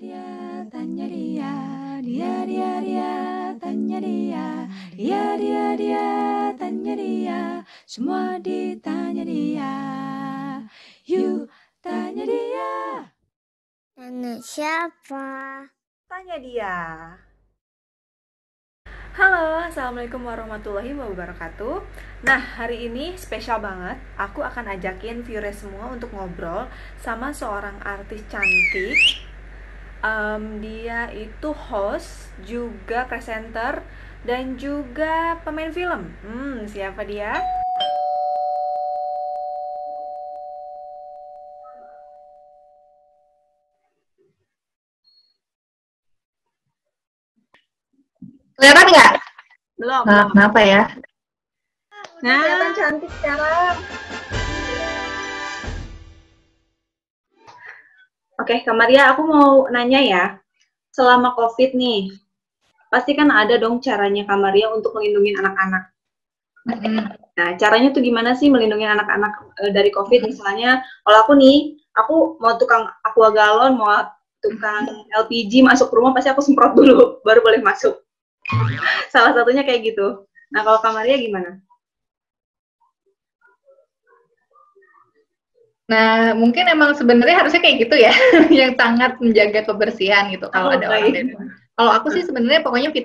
dia, tanya dia, dia, tanya dia, dia, tanya dia, semua ditanya dia. Yuk, tanya dia. Tanya siapa? Tanya dia. Halo, Assalamualaikum warahmatullahi wabarakatuh. Nah, hari ini spesial banget. Aku akan ajakin viewers semua untuk ngobrol sama seorang artis cantik. Dia itu host, juga presenter, dan juga pemain film. Siapa dia? Kelihatan nggak? Belum. Kenapa ya? Nah, kelihatan cantik sekarang. Oke, Kak Maria, aku mau nanya ya. Selama COVID nih, pasti kan ada dong caranya Kak Maria untuk melindungi anak-anak. Nah, caranya tuh gimana sih melindungi anak-anak dari COVID? Misalnya, kalau aku mau tukang aqua galon, mau tukang LPG masuk ke rumah, pasti aku semprot dulu, baru boleh masuk. Salah satunya kayak gitu. Nah, kalau Kak Maria gimana? Nah, mungkin emang sebenarnya harusnya kayak gitu ya, yang sangat menjaga kebersihan gitu. Kalau ada orang dari rumah. Kalau aku sih sebenarnya pokoknya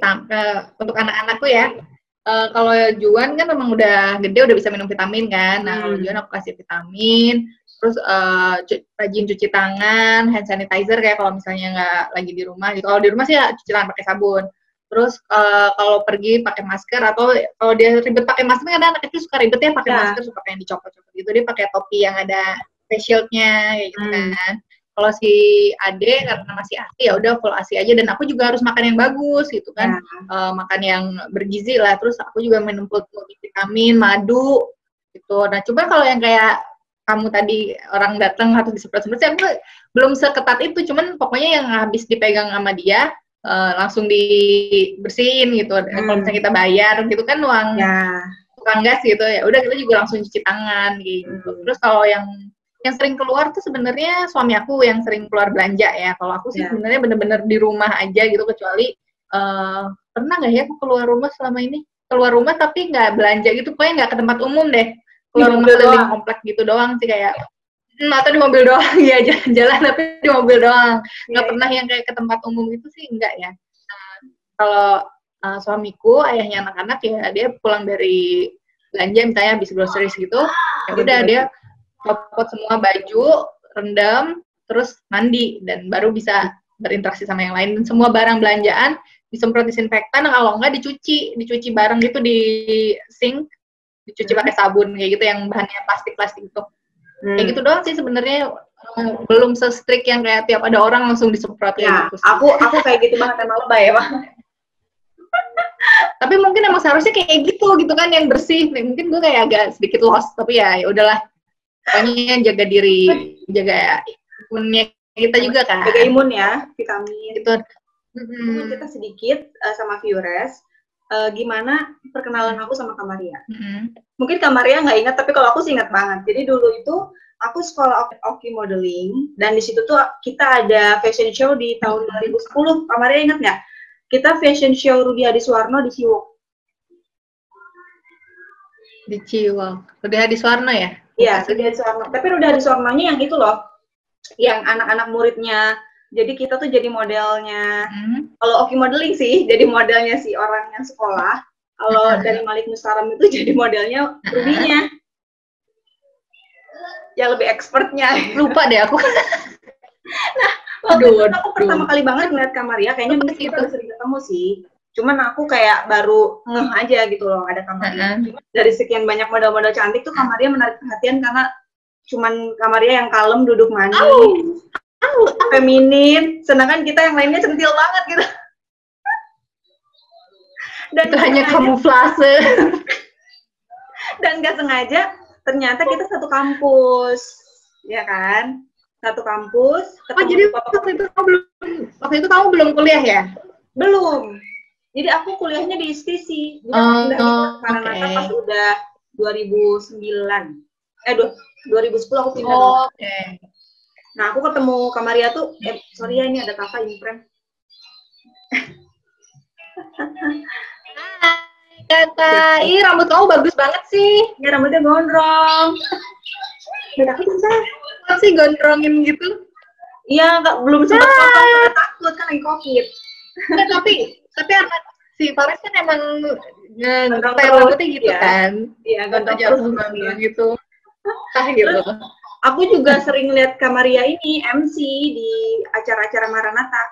untuk anak-anakku ya. Kalau Juan kan memang udah gede, udah bisa minum vitamin kan. Nah, kalau Juan aku kasih vitamin, terus rajin cuci tangan, hand sanitizer kayak kalau misalnya nggak lagi di rumah gitu. Kalau di rumah sih ya cuci tangan pakai sabun. Terus kalau pergi pakai masker, atau kalau dia ribet pakai masker, kan ada anak kecil suka ribet ya pakai masker, suka pengen dicopot-copot gitu, dia pakai topi yang ada face shield-nya kayak gitu kan. Kalau si Ade karena masih ASI ya udah full ASI aja, dan aku juga harus makan yang bagus gitu kan. Makan yang bergizi lah, terus aku juga minum vitamin, madu gitu. Nah, coba kalau yang kayak kamu tadi orang datang harus disemprot-semprot, aku belum seketat itu, cuman pokoknya yang habis dipegang sama dia langsung dibersihin gitu. Kalau misalnya kita bayar gitu kan uang tukang gas gitu, ya udah kita juga langsung cuci tangan gitu. Terus kalau yang sering keluar tuh sebenarnya suami aku yang sering keluar belanja ya. Kalau aku sih sebenarnya bener-bener di rumah aja gitu, kecuali pernah nggak ya aku keluar rumah selama ini? Keluar rumah tapi nggak belanja gitu, pokoknya nggak ke tempat umum deh. Keluar rumah keliling komplek gitu doang sih, kayak atau di mobil doang ya, jalan-jalan tapi di mobil doang. Nggak pernah yang kayak ke tempat umum itu sih, enggak ya. Kalau suamiku, ayahnya anak-anak ya, dia pulang dari belanja misalnya habis groceries gitu, ya udah dia copot semua baju, rendam, terus mandi, dan baru bisa berinteraksi sama yang lain. Dan semua barang belanjaan disemprot disinfektan, kalau enggak dicuci bareng gitu di sink, dicuci pakai sabun kayak gitu, yang bahannya plastik gitu. Kayak gitu doang sih sebenarnya, belum se-strict yang kayak tiap ada orang langsung disemprot ya, gitu. Aku kayak gitu banget, emang lebay ya, Pak. Tapi mungkin emang seharusnya kayak gitu kan, yang bersih. Mungkin gue kayak agak sedikit lost, tapi ya udahlah. Pokoknya jaga diri, jaga imunnya kita juga kan. Jaga imun ya, vitamin. Gitu. Aku mau cerita sedikit sama viewers, gimana perkenalan aku sama Kak Maria. Mungkin Kak Maria nggak ingat, tapi kalau aku sih ingat banget. Jadi dulu itu aku sekolah Oki Modeling, dan di situ tuh kita ada fashion show di tahun 2010. Kak Maria ingat nggak? Kita fashion show Rudi Adiswarno di Ciwok. Di Ciwok. Rudi Adiswarno ya? Iya, Rudi Adiswarno. Tapi Rudi Adiswarnonya yang itu loh, yang anak-anak muridnya. Jadi kita tuh jadi modelnya. Kalau Oki Modeling sih, jadi modelnya si orang yang sekolah. Kalau dari Malik Mustaram itu jadi modelnya Rudinya. Ya lebih expertnya. Lupa deh aku. Nah, waktu itu aku pertama kali banget ngeliat Kak Maria, kayaknya mungkin kita udah sering ketemu sih. Cuman aku kayak baru ngeh aja gitu loh ada Kak Maria. Dari sekian banyak model-model cantik tuh Kak Maria menarik perhatian karena cuman Kak Maria yang kalem, duduk manis, feminin, sedangkan kita yang lainnya centil banget gitu. Dan itu hanya kamuflase. Dan nggak sengaja ternyata kita satu kampus, ya kan? Satu kampus. Jadi waktu itu kamu belum kuliah ya? Belum. Jadi aku kuliahnya di STC. Jadi aku pindah gitu karena pas udah 2009. 2010 aku pindah. Nah, aku ketemu Kamaria tuh, sorry ya, ini ada kakak ini, friend. Hai, kakak. Ih, rambut kamu bagus banget sih. Ya, rambutnya gondrong. Udah takut kan? Kenapa sih gondrongin gitu? Iya, belum sempat potong, karena takut kan lagi COVID. Nah, tapi anak si Faris kan emang Gondrong rambutnya gitu ya. kan? Iya, gondrong Jauh terus gondrong gitu. Gitu. Aku juga sering lihat Kamaria ini MC di acara-acara Maranatha.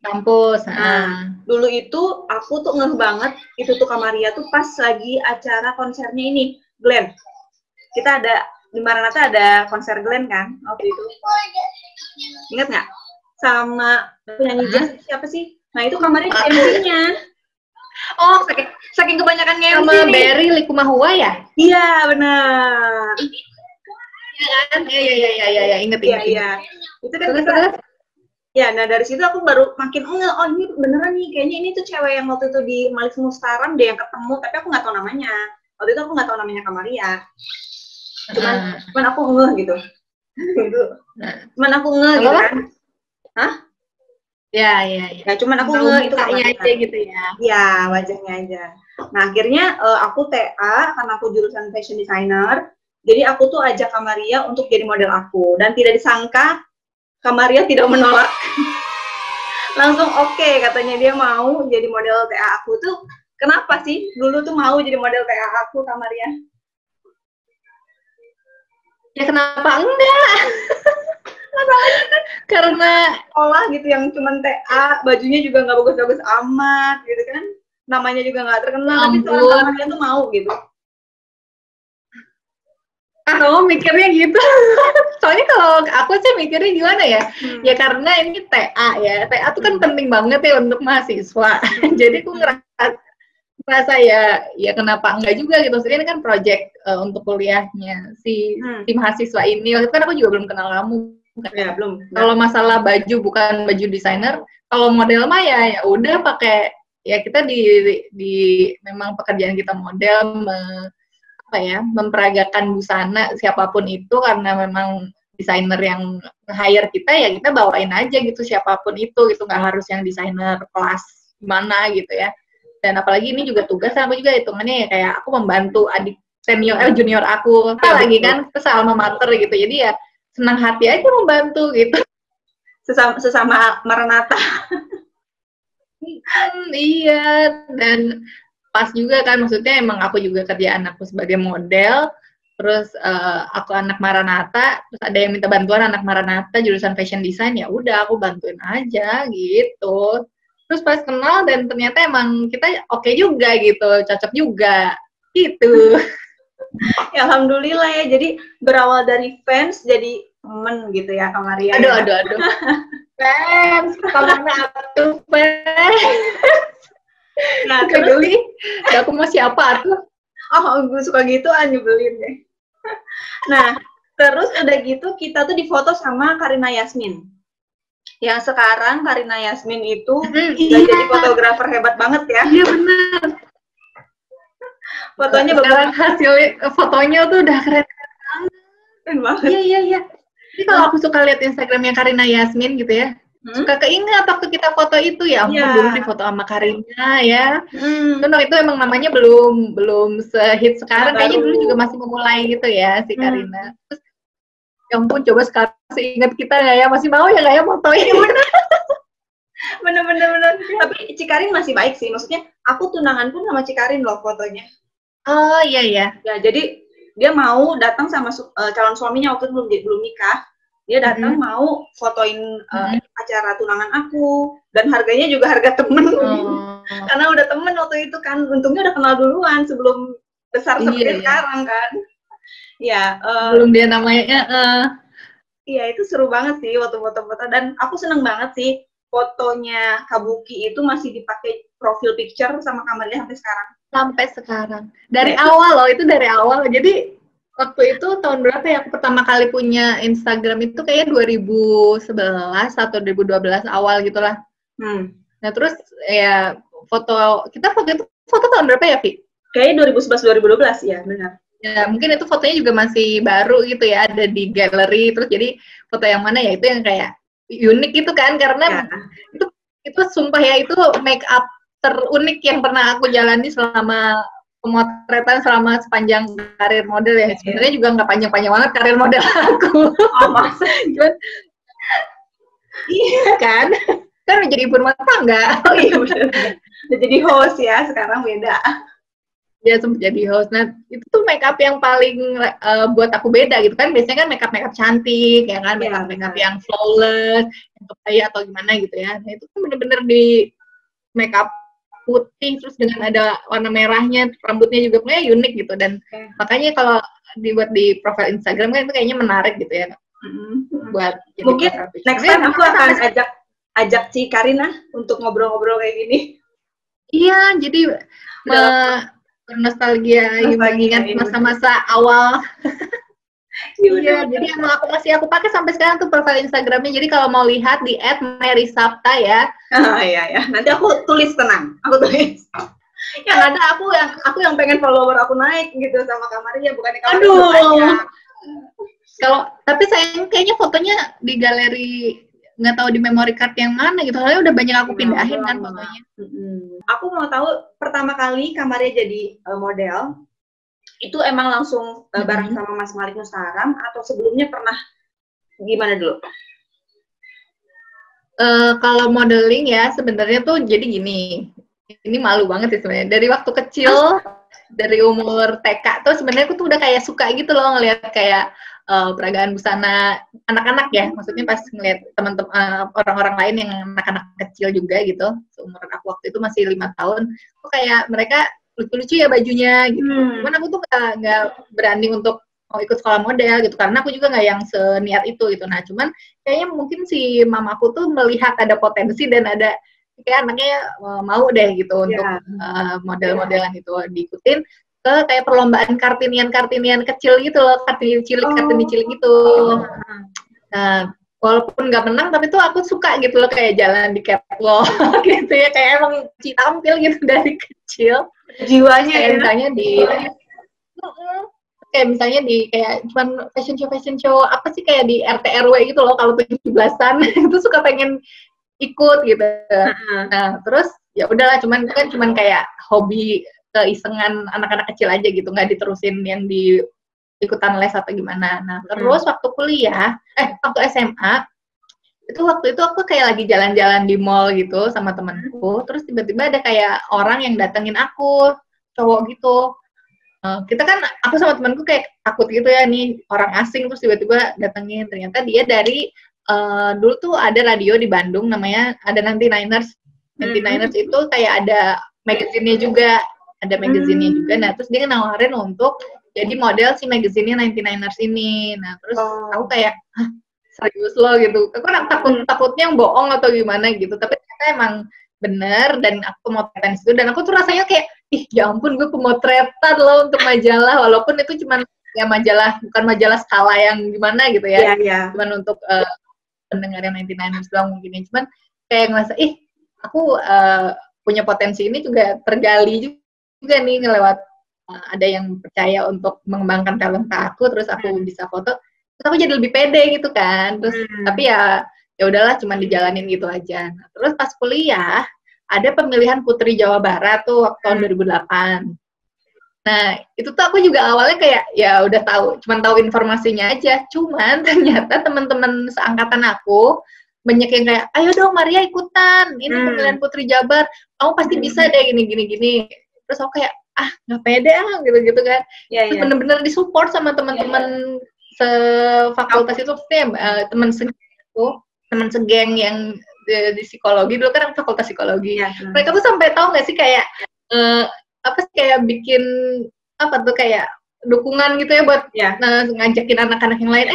Kampus. Nah, dulu itu aku tuh ngeh banget itu tuh Kamaria tuh pas lagi acara konsernya ini Glenn. Kita ada di Maranatha ada konser Glenn kan waktu itu. Ingat nggak? Sama penyanyi jazz siapa sih? Nah itu Kamaria MC-nya. Oh, saking kebanyakan MC sama Berry Likumahua ya? Iya benar. Iya kan? Iya, inget. Iya. Itu kan kita. Ya, nah dari situ aku baru makin oh ini beneran nih, kayaknya ini tuh cewek yang waktu itu di Malik Mustaram deh yang ketemu, tapi aku nggak tahu namanya. Waktu itu aku nggak tahu namanya Kamaria. Cuman aku ngeh gitu. Cuman aku ngeh gitu kan. Hah? Ya, cuman aku ngeh itu aja gitu ya. Ya, wajahnya aja. Nah, akhirnya aku TA karena aku jurusan fashion designer. Jadi aku tuh ajak Kamaria untuk jadi model aku dan tidak disangka Kamaria tidak menolak. Langsung oke, katanya dia mau jadi model TA aku tuh. Kenapa sih dulu tuh mau jadi model TA aku, Kamaria? Ya kenapa enggak? Masalahnya kan karena sekolah gitu yang cuman TA, bajunya juga nggak bagus-bagus amat gitu kan. Namanya juga nggak terkenal, tapi seorang Kamaria tuh mau gitu. Kamu mikirnya gitu. Soalnya kalau aku sih mikirnya gimana ya? Ya karena ini TA ya. TA tuh kan penting banget ya untuk mahasiswa. Jadi aku ngerasa ya kenapa enggak juga gitu. Sebenarnya kan project untuk kuliahnya si mahasiswa ini. Waktu itu kan aku juga belum kenal kamu. Ya, belum. Kalau masalah baju bukan baju desainer, kalau model mah ya udah pakai ya kita di memang pekerjaan kita model memperagakan busana siapapun itu karena memang desainer yang hire kita ya kita bawain aja gitu siapapun itu gitu, nggak harus yang desainer kelas gimana gitu ya. Dan apalagi ini juga tugas aku juga hitungannya ya kayak aku membantu adik junior aku lagi kan sesama mater gitu, jadi ya senang hati aja membantu gitu. Sesama Maranatha. Iya, dan pas juga kan, maksudnya emang aku juga kerjaan aku sebagai model, terus aku anak Maranatha, terus ada yang minta bantuan anak Maranatha jurusan fashion design, ya udah aku bantuin aja gitu. Terus pas kenal dan ternyata emang kita oke juga gitu, cocok juga gitu. Ya, alhamdulillah ya, jadi berawal dari fans jadi temen gitu ya Kamaria. Aduh. Fans, kemana tuh fans? Nah, geli. Ya, aku mau siapa tuh? Oh, gue suka gitu, nyebelin deh. Nah, terus udah gitu kita tuh difoto sama Karina Yasmin. Yang sekarang Karina Yasmin itu udah jadi fotografer hebat banget ya. Iya benar. Fotonya sekarang hasil fotonya tuh udah keren banget. Iya. Jadi kalau aku suka lihat Instagramnya Karina Yasmin gitu ya, suka keinget waktu kita foto itu ya, dulu di foto sama Karina ya. Karena itu emang namanya belum sehit sekarang, kayaknya dulu juga masih memulai gitu ya si Karina. Terus ya ampun, coba sekarang masih ingat kita nggak ya, masih mau ya nggak ya fotonya? Bener. Tapi Cikarin masih baik sih, maksudnya aku tunangan pun sama Cikarin loh fotonya. Oh iya. Ya jadi dia mau datang sama calon suaminya waktu itu belum nikah. Dia datang mau fotoin acara tunangan aku, dan harganya juga harga temen. Karena udah temen waktu itu kan, untungnya udah kenal duluan sebelum besar seperti sekarang kan. Ya, belum dia namanya. Iya, itu seru banget sih waktu foto-foto, dan aku seneng banget sih fotonya Kabuki itu masih dipakai profile picture sama Kamaria sampai sekarang. Sampai sekarang. Dari awal loh, itu dari awal. Jadi waktu itu tahun berapa ya aku pertama kali punya Instagram itu kayaknya 2011 atau 2012 awal gitulah. Nah terus ya foto itu foto tahun berapa ya, Vi? Kayaknya 2011 2012 ya, benar. Ya, mungkin itu fotonya juga masih baru gitu ya, ada di galeri, terus jadi foto yang mana ya itu yang kayak unik gitu kan, karena itu sumpah ya, itu make up terunik yang pernah aku jalani selama pemotretan selama sepanjang karir model ya. Sebenarnya juga nggak panjang-panjang banget karir model aku. Oh, masa? Cuman, iya kan menjadi ibu rumah tangga. Oh iya benar. Jadi host ya, sekarang beda. Dia sempat jadi host. Nah, itu tuh make up yang paling buat aku beda gitu kan. Biasanya kan make up cantik, ya kan, make up yang flawless, untuk saya atau gimana gitu ya. Nah, itu kan bener-bener di make up putih terus dengan ada warna merahnya, rambutnya juga punya unik gitu, dan makanya kalau dibuat di profil Instagram kan itu kayaknya menarik gitu ya. Buat mungkin next time aku akan ajak si Karina untuk ngobrol-ngobrol kayak gini. Iya, jadi nostalgia, mengingat masa-masa awal. Iya, jadi emang aku pakai sampai sekarang tuh profil Instagramnya. Jadi kalau mau lihat di @marysapta ya. Iya. Nanti aku tulis, tenang. Aku tulis. Yang ada aku yang pengen follower aku naik gitu sama Kamaria, bukan di Kamaria. Aduh. Kalau tapi sayang kayaknya fotonya di galeri, nggak tahu di memory card yang mana gitu. Soalnya udah banyak aku pindahin kan fotonya. Aku mau tahu pertama kali Kamaria jadi model itu emang langsung bareng sama Mas Malik Mustaharam atau sebelumnya pernah gimana dulu? Kalau modeling ya sebenarnya tuh jadi gini. Ini malu banget sih sebenarnya. Dari waktu kecil, dari umur TK tuh sebenarnya aku tuh udah kayak suka gitu loh ngelihat kayak peragaan busana anak-anak ya. Maksudnya pas ngeliat teman-teman orang-orang lain yang anak-anak kecil juga gitu. Seumuran aku waktu itu masih 5 tahun. Tuh kayak mereka lucu-lucu ya bajunya gitu. Cuman aku tuh nggak berani untuk mau ikut sekolah model gitu, karena aku juga nggak yang seniat itu gitu. Nah cuman kayaknya mungkin si mamaku tuh melihat ada potensi dan ada kayak anaknya mau deh gitu untuk model-modelan itu diikutin ke kayak perlombaan kartinian kecil gitu loh, kartini cilik gitu. Nah walaupun nggak menang tapi tuh aku suka gitu loh, kayak jalan di catwalk gitu ya, kayak emang tampil gitu dari kecil. Jiwanya kayak misalnya di kayak cuman fashion show apa sih, kayak di RT RW gitu loh kalau 17-an itu suka pengen ikut gitu. Nah terus ya udahlah, cuman kayak hobi keisengan anak-anak kecil aja gitu, nggak diterusin yang di ikutan les atau gimana. Nah terus waktu kuliah waktu SMA waktu itu aku kayak lagi jalan-jalan di mall gitu sama temanku, terus tiba-tiba ada kayak orang yang datengin aku, cowok gitu. Kita kan, aku sama temanku kayak takut gitu ya, nih orang asing terus tiba-tiba datengin. Ternyata dia dari dulu tuh ada radio di Bandung namanya ada 99ers. 99ers itu kayak ada magazinnya juga, Nah terus dia nawarin untuk jadi model si magazinnya 99ers ini. Nah terus aku kayak serius loh gitu, aku takutnya yang bohong atau gimana gitu, tapi ternyata emang bener, dan aku pemotretan itu, dan aku tuh rasanya kayak ya ampun, gue pemotretan loh untuk majalah, walaupun itu cuman ya majalah, bukan majalah skala yang gimana gitu ya, cuman untuk pendengar yang 99ers doang mungkin, cuman kayak ngerasa aku punya potensi ini juga tergali juga nih ngelewat ada yang percaya untuk mengembangkan talenta aku, terus aku bisa foto. Terus aku jadi lebih pede gitu kan, terus tapi ya udahlah, cuman dijalanin gitu aja. Nah, terus pas kuliah ada pemilihan Putri Jawa Barat tuh waktu tahun 2008. Nah itu tuh aku juga awalnya kayak ya udah cuman tahu informasinya aja, cuman ternyata teman-teman seangkatan aku banyak yang kayak, ayo dong Maria ikutan, ini pemilihan Putri Jabar, kamu pasti bisa deh gini. Terus aku kayak nggak pede gitu kan. Terus bener-bener disupport sama teman-teman sefakultas itu, teman segeng yang di psikologi, dulu kan fakultas psikologi. Mereka tuh sampai tahu nggak sih kayak kayak bikin kayak dukungan gitu ya buat ngajakin anak-anak yang lain,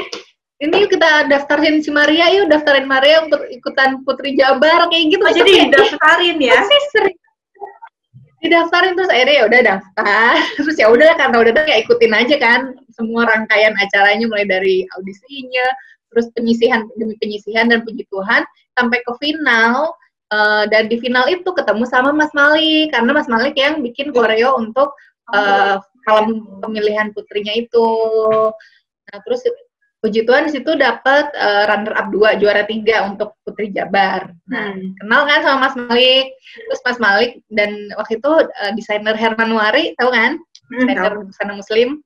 ini yuk kita daftarin si Maria, daftarin Maria untuk ikutan Putri Jabar kayak gitu. Jadi daftarin ya? Didaftarin, terus akhirnya ya udah daftar, terus ya udah karena udah kayak ikutin aja kan semua rangkaian acaranya, mulai dari audisinya, terus penyisihan demi penyisihan dan puji Tuhan sampai ke final. Dan di final itu ketemu sama Mas Malik, karena Mas Malik yang bikin koreo untuk malam pemilihan putrinya itu. Nah, terus puji Tuhan di situ dapat runner up 2, juara 3 untuk Putri Jabar. Nah, kenal kan sama Mas Malik. Terus Mas Malik dan waktu itu desainer Herman Wari, tahu kan? Desainer busana muslim.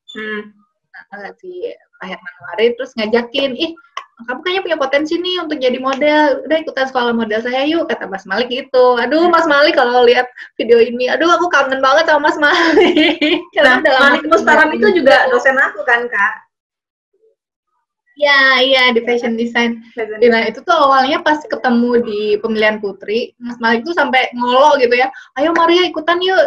Nah, si Pak Herman Wari terus ngajakin, kamu kayaknya punya potensi nih untuk jadi model, udah ikutan sekolah model saya yuk, kata Mas Malik gitu. Aduh, Mas Malik kalau lihat video ini, aduh aku kangen banget sama Mas Malik. Nah, Malik Mustaram itu juga dosen aku kan, Kak? Iya, di fashion design. Nah, itu tuh awalnya pas ketemu di pemilihan putri, Mas Malik tuh sampai ngolo gitu ya, ayo Maria ikutan yuk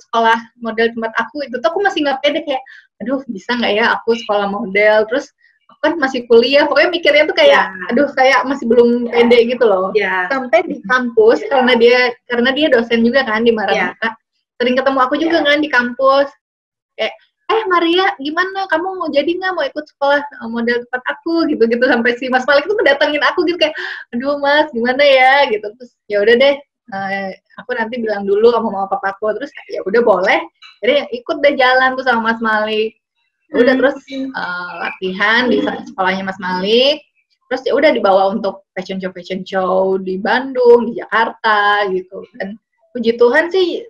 sekolah model tempat aku. Itu tuh aku masih nggak pede, kayak, aduh bisa nggak ya aku sekolah model, terus aku kan masih kuliah, pokoknya mikirnya tuh kayak, aduh kayak masih belum pede gitu loh. Sampai di kampus, karena dia dosen juga kan di Maranatha, sering ketemu aku juga kan di kampus, kayak, Maria, gimana? Kamu mau jadi nggak? Mau ikut sekolah model tempat aku? Gitu-gitu. Sampai si Mas Malik itu mendatangin aku gitu, kayak, aduh Mas, gimana ya? Gitu. Terus, ya udah deh, aku nanti bilang dulu sama mama papaku. Terus, ya udah boleh. Jadi, ikut deh jalan tuh sama Mas Malik. Udah terus latihan di sekolahnya Mas Malik. Terus, ya udah dibawa untuk fashion show di Bandung, di Jakarta, gitu. Dan puji Tuhan sih,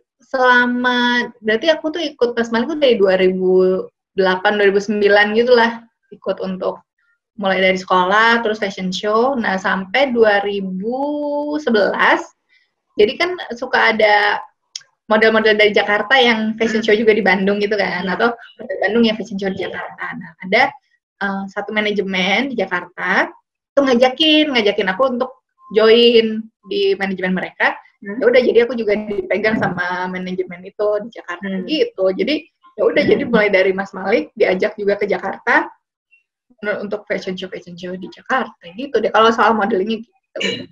berarti aku tuh ikut Mas Malik tuh dari 2008, 2009 gitu lah, ikut untuk mulai dari sekolah, terus fashion show, nah sampai 2011, jadi kan suka ada model-model dari Jakarta yang fashion show juga di Bandung gitu kan, atau dari Bandung yang fashion show di Jakarta. Nah, ada satu manajemen di Jakarta, tuh ngajakin aku untuk join di manajemen mereka. Ya udah, jadi aku juga dipegang sama manajemen itu di Jakarta gitu. Jadi ya udah, jadi mulai dari Mas Malik diajak juga ke Jakarta untuk fashion show di Jakarta gitu deh. Kalau soal modelingnya gitu.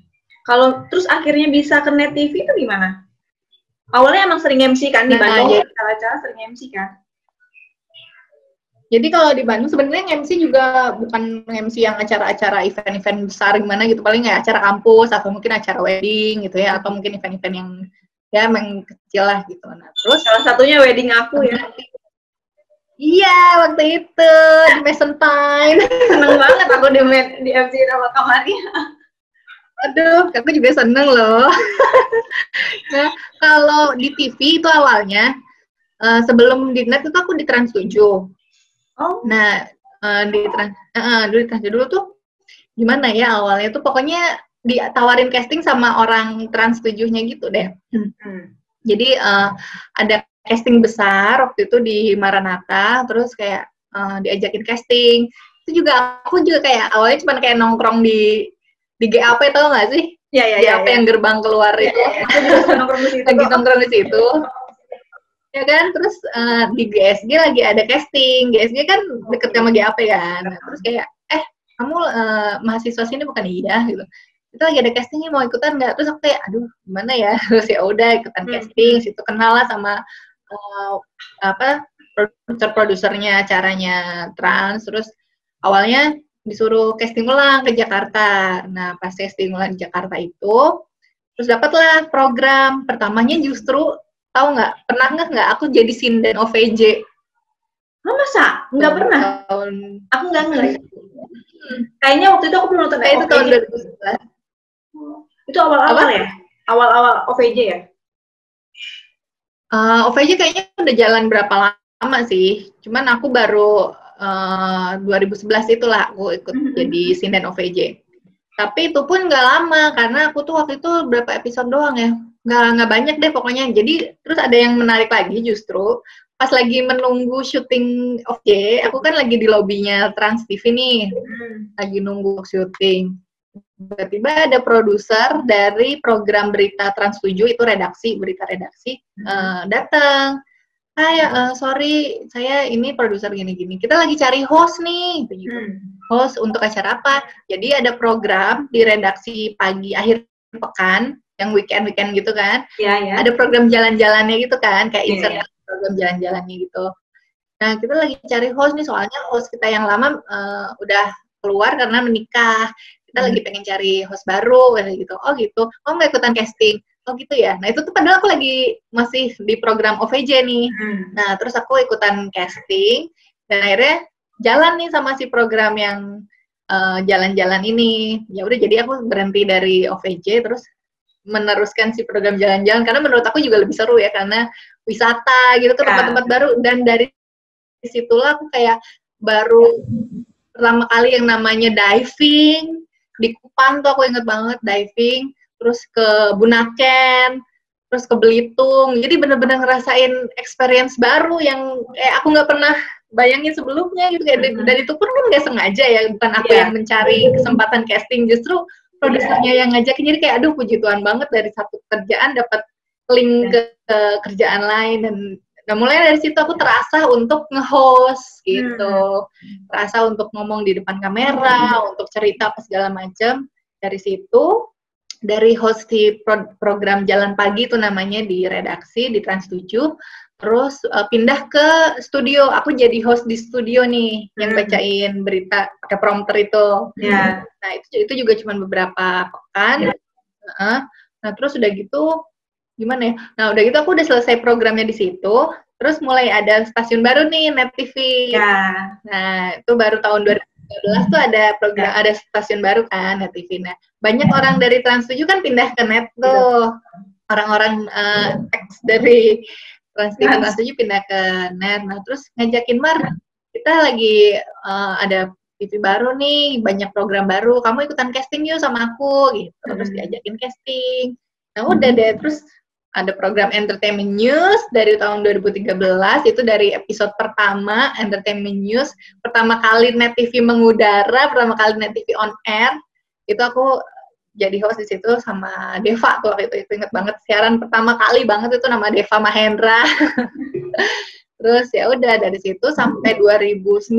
Kalau terus akhirnya bisa ke Net TV itu gimana? Awalnya emang sering MC kan di Bandung, acara-acara sering MC kan? Jadi kalau di Bandung sebenarnya MC juga bukan MC yang acara-acara event-event besar gimana gitu, paling ya acara kampus atau mungkin acara wedding gitu ya, atau mungkin event-event yang ya emang kecil lah gitu. Nah, terus salah satunya wedding aku ya. Iya, waktu itu di Mason Time. Seneng banget aku di MC sama Kamaria. Aduh, aku juga seneng loh. Nah, kalau di TV itu awalnya sebelum di Net itu aku di Trans 7. Nah, di Trans 7 dulu tuh gimana ya awalnya tuh, pokoknya ditawarin casting sama orang Trans 7-nya gitu deh. Jadi ada casting besar waktu itu di Maranatha, terus kayak diajakin casting. Itu juga aku juga kayak awalnya cuma kayak nongkrong di GAP, tau nggak sih? GAP yang gerbang keluar itu. Lagi nongkrong di situ. Ya kan, terus di GSG lagi ada casting. GSG kan deket sama GAP kan. Nah, terus kayak, kamu mahasiswa sini bukan? Iya gitu. Kita lagi ada castingnya, mau ikutan nggak? Terus aku kayak, aduh gimana ya? Terus ya udah ikutan casting. Situ kenal lah sama produser-produsernya acaranya Trans. Terus awalnya disuruh casting ulang ke Jakarta. Nah, pas casting ulang di Jakarta itu, terus dapatlah program pertamanya, justru tahu nggak, pernah nggak aku jadi sinden OVJ? Masa? Nggak pernah? Aku nggak ngeliat. Kayaknya waktu itu aku belum nonton. Itu tahun 2011. Itu awal-awal ya? Awal-awal OVJ ya? OVJ kayaknya udah jalan berapa lama sih? Cuman aku baru 2011 itulah aku ikut jadi sinden OVJ. Tapi itu pun nggak lama, karena aku tuh waktu itu berapa episode doang ya, nggak banyak deh pokoknya. Jadi terus ada yang menarik lagi, justru pas lagi menunggu syuting OVJ, aku kan lagi di lobbynya Trans TV nih, lagi nunggu syuting. Tiba-tiba ada produser dari program berita Trans 7, itu berita redaksi, datang. Hai, sorry, saya ini produser gini-gini. Kita lagi cari host nih, gitu. Host untuk acara apa? Jadi ada program di redaksi pagi akhir pekan, yang weekend gitu kan? Iya. Ada program jalan-jalannya gitu kan, kayak insert program jalan-jalannya gitu. Nah, kita lagi cari host nih, soalnya host kita yang lama udah keluar karena menikah. Kita lagi pengen cari host baru, kayak gitu. Oh gitu. Oh nggak ikutan casting? oh gitu ya. Nah itu tuh padahal aku lagi masih di program OVJ nih. Nah terus aku ikutan casting dan akhirnya jalan nih sama si program yang jalan-jalan ini. Ya udah jadi aku berhenti dari OVJ terus meneruskan si program jalan-jalan karena menurut aku juga lebih seru ya karena wisata gitu ke tempat-tempat baru, dan dari situlah aku kayak baru pertama kali yang namanya diving di Kupang tuh, aku inget banget diving, terus ke Bunaken, terus ke Belitung, jadi bener-bener ngerasain experience baru yang aku nggak pernah bayangin sebelumnya gitu, kayak dan itu pun kan nggak sengaja ya, bukan aku yang mencari kesempatan casting, justru produsernya yang ngajakin, jadi kayak aduh puji Tuhan banget dari satu kerjaan dapat link ke kerjaan lain, dan nah mulai dari situ aku terasa untuk nge-host gitu, terasa untuk ngomong di depan kamera, untuk cerita apa segala macam. Dari situ, dari host di program Jalan Pagi itu namanya di redaksi di Trans 7, terus pindah ke studio. Aku jadi host di studio nih, yang bacain berita pakai prompter itu. Nah itu juga cuma beberapa pekan. Nah terus udah gitu gimana ya? Nah udah gitu aku udah selesai programnya di situ, terus mulai ada stasiun baru nih, Net TV. Nah itu baru tahun 2013 tuh ada program, ada stasiun baru kan, Net TV. Nah banyak orang dari Trans 7 kan pindah ke Net tuh, orang-orang ex dari Trans TV Trans 7 pindah ke Net. Nah terus ngajakin, Mar, kita lagi ada TV baru nih, banyak program baru, kamu ikutan casting yuk sama aku gitu. Terus diajakin casting. Nah udah deh, terus ada program Entertainment News dari tahun 2013, itu dari episode pertama Entertainment News, pertama kali Net TV mengudara, pertama kali Net TV on air, itu aku jadi host di situ sama Deva tuh waktu itu inget banget, siaran pertama kali banget itu nama Deva Mahendra. Terus ya udah dari situ sampai 2019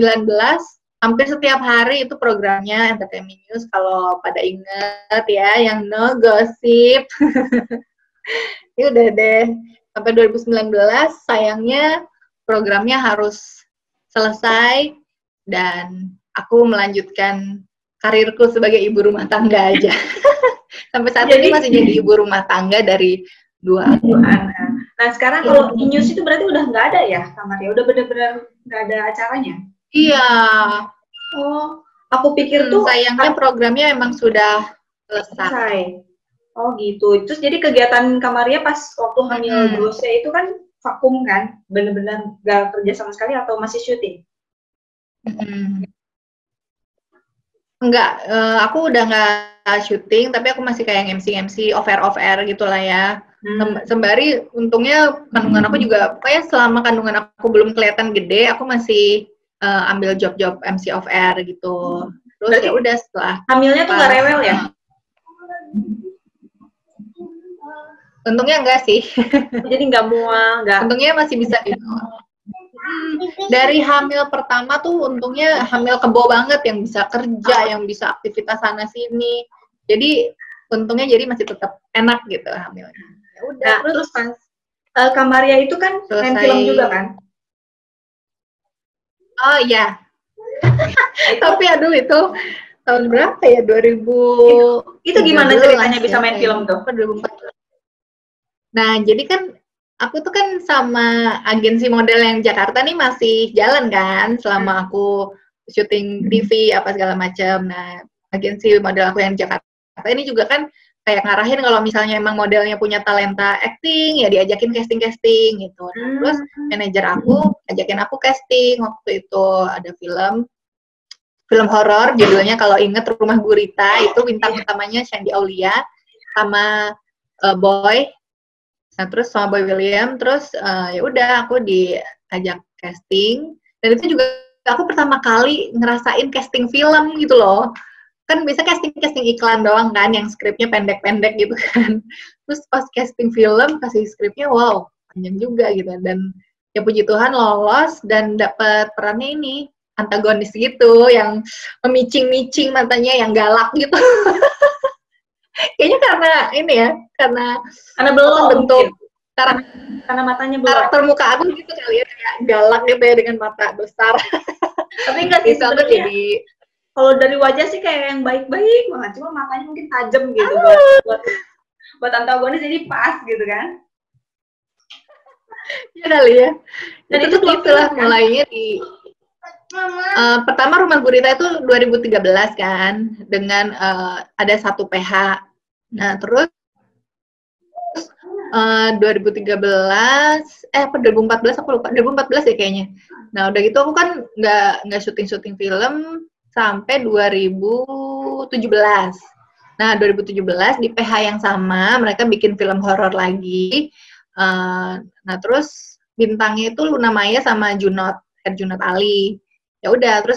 hampir setiap hari itu programnya Entertainment News, kalau pada inget ya yang no gosip. Ya udah deh, sampai 2019 sayangnya programnya harus selesai dan aku melanjutkan karirku sebagai ibu rumah tangga aja. Sampai saat ini masih jadi ibu rumah tangga dari dua anak. Nah sekarang kalau e-news itu berarti udah nggak ada ya kamarnya? Udah benar-benar nggak ada acaranya? Iya. Oh, aku pikir tuh sayangnya programnya emang sudah selesai. Oh gitu. Terus jadi kegiatan Kamaria pas waktu hamil Brose itu kan vakum kan? Bener-bener gak kerja sama sekali atau masih syuting? Enggak, aku udah nggak syuting, tapi aku masih kayak MC off-air gitu lah ya. Sembari untungnya kandungan aku juga, pokoknya selama kandungan aku belum kelihatan gede, aku masih ambil job-job MC off-air gitu. Terus ya udah setelah hamilnya tuh nggak rewel ya? Untungnya enggak sih. Jadi nggak mual, nggak. Untungnya masih bisa dari hamil pertama tuh untungnya hamil kebo banget, yang bisa kerja, yang bisa aktivitas sana sini. Jadi untungnya jadi masih tetap enak gitu hamilnya. Ya udah. Nah, terus pas Kamaria itu kan main film juga kan? Oh iya. Tapi aduh itu tahun berapa ya? 2000. Itu gimana ceritanya bisa main film tuh? 2014. Nah, jadi kan aku tuh kan sama agensi model yang Jakarta nih masih jalan kan selama aku syuting TV apa segala macam. Nah, agensi model aku yang Jakarta ini juga kan kayak ngarahin kalau misalnya emang modelnya punya talenta acting, ya diajakin casting gitu. Nah, terus manajer aku ajakin aku casting waktu itu, ada film horor judulnya kalau inget Rumah Gurita, itu bintang utamanya Shandy Aulia sama Boy. Nah terus sama Boy William, terus ya udah aku diajak casting, dan itu juga aku pertama kali ngerasain casting film gitu loh. Kan biasa casting iklan doang kan, yang skripnya pendek-pendek gitu kan. Terus pas casting film kasih skripnya, wow panjang juga gitu, dan ya puji Tuhan lolos dan dapat perannya ini antagonis gitu, yang memicing-micing matanya, yang galak gitu. Kayaknya karena ini ya, karena belum bentuk karena matanya belum. Karakter muka aku gitu kali ya, kayak galak gitu ya dengan mata besar. Tapi enggak sih sebenarnya. Jadi kalau dari wajah sih kayak yang baik-baik banget, cuma matanya mungkin tajam gitu buat buat antagonis jadi pas gitu kan. Ya kali ya. Dan itu tuh itulah kan? Mulainya di pertama Rumah Gurita itu 2013 kan, dengan ada satu PH. Nah terus 2013 apa 2014 aku lupa, 2014 ya kayaknya. Nah udah gitu aku kan nggak syuting film sampai 2017. Nah 2017 di PH yang sama mereka bikin film horor lagi. Nah terus bintangnya itu Luna Maya sama Herjunot Ali. Ya udah terus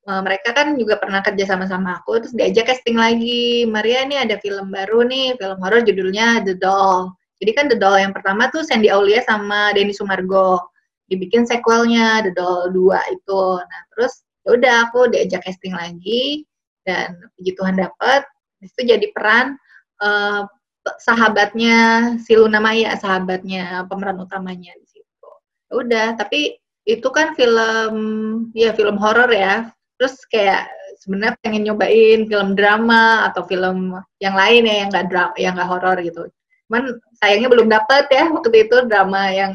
mereka kan juga pernah kerja sama-sama aku, terus diajak casting lagi. Maria nih ada film baru nih, film horor judulnya The Doll. Jadi kan The Doll yang pertama tuh Sandy Aulia sama Denny Sumargo. Dibikin sequelnya The Doll 2 itu. Nah terus ya udah aku diajak casting lagi, dan puji Tuhan dapet. Itu jadi peran sahabatnya si Luna Maya, sahabatnya pemeran utamanya di situ. Ya udah, tapi itu kan film horor ya. Terus kayak sebenarnya pengen nyobain film drama atau film yang lain ya, yang nggak horor gitu. Cuman sayangnya belum dapet ya waktu itu drama yang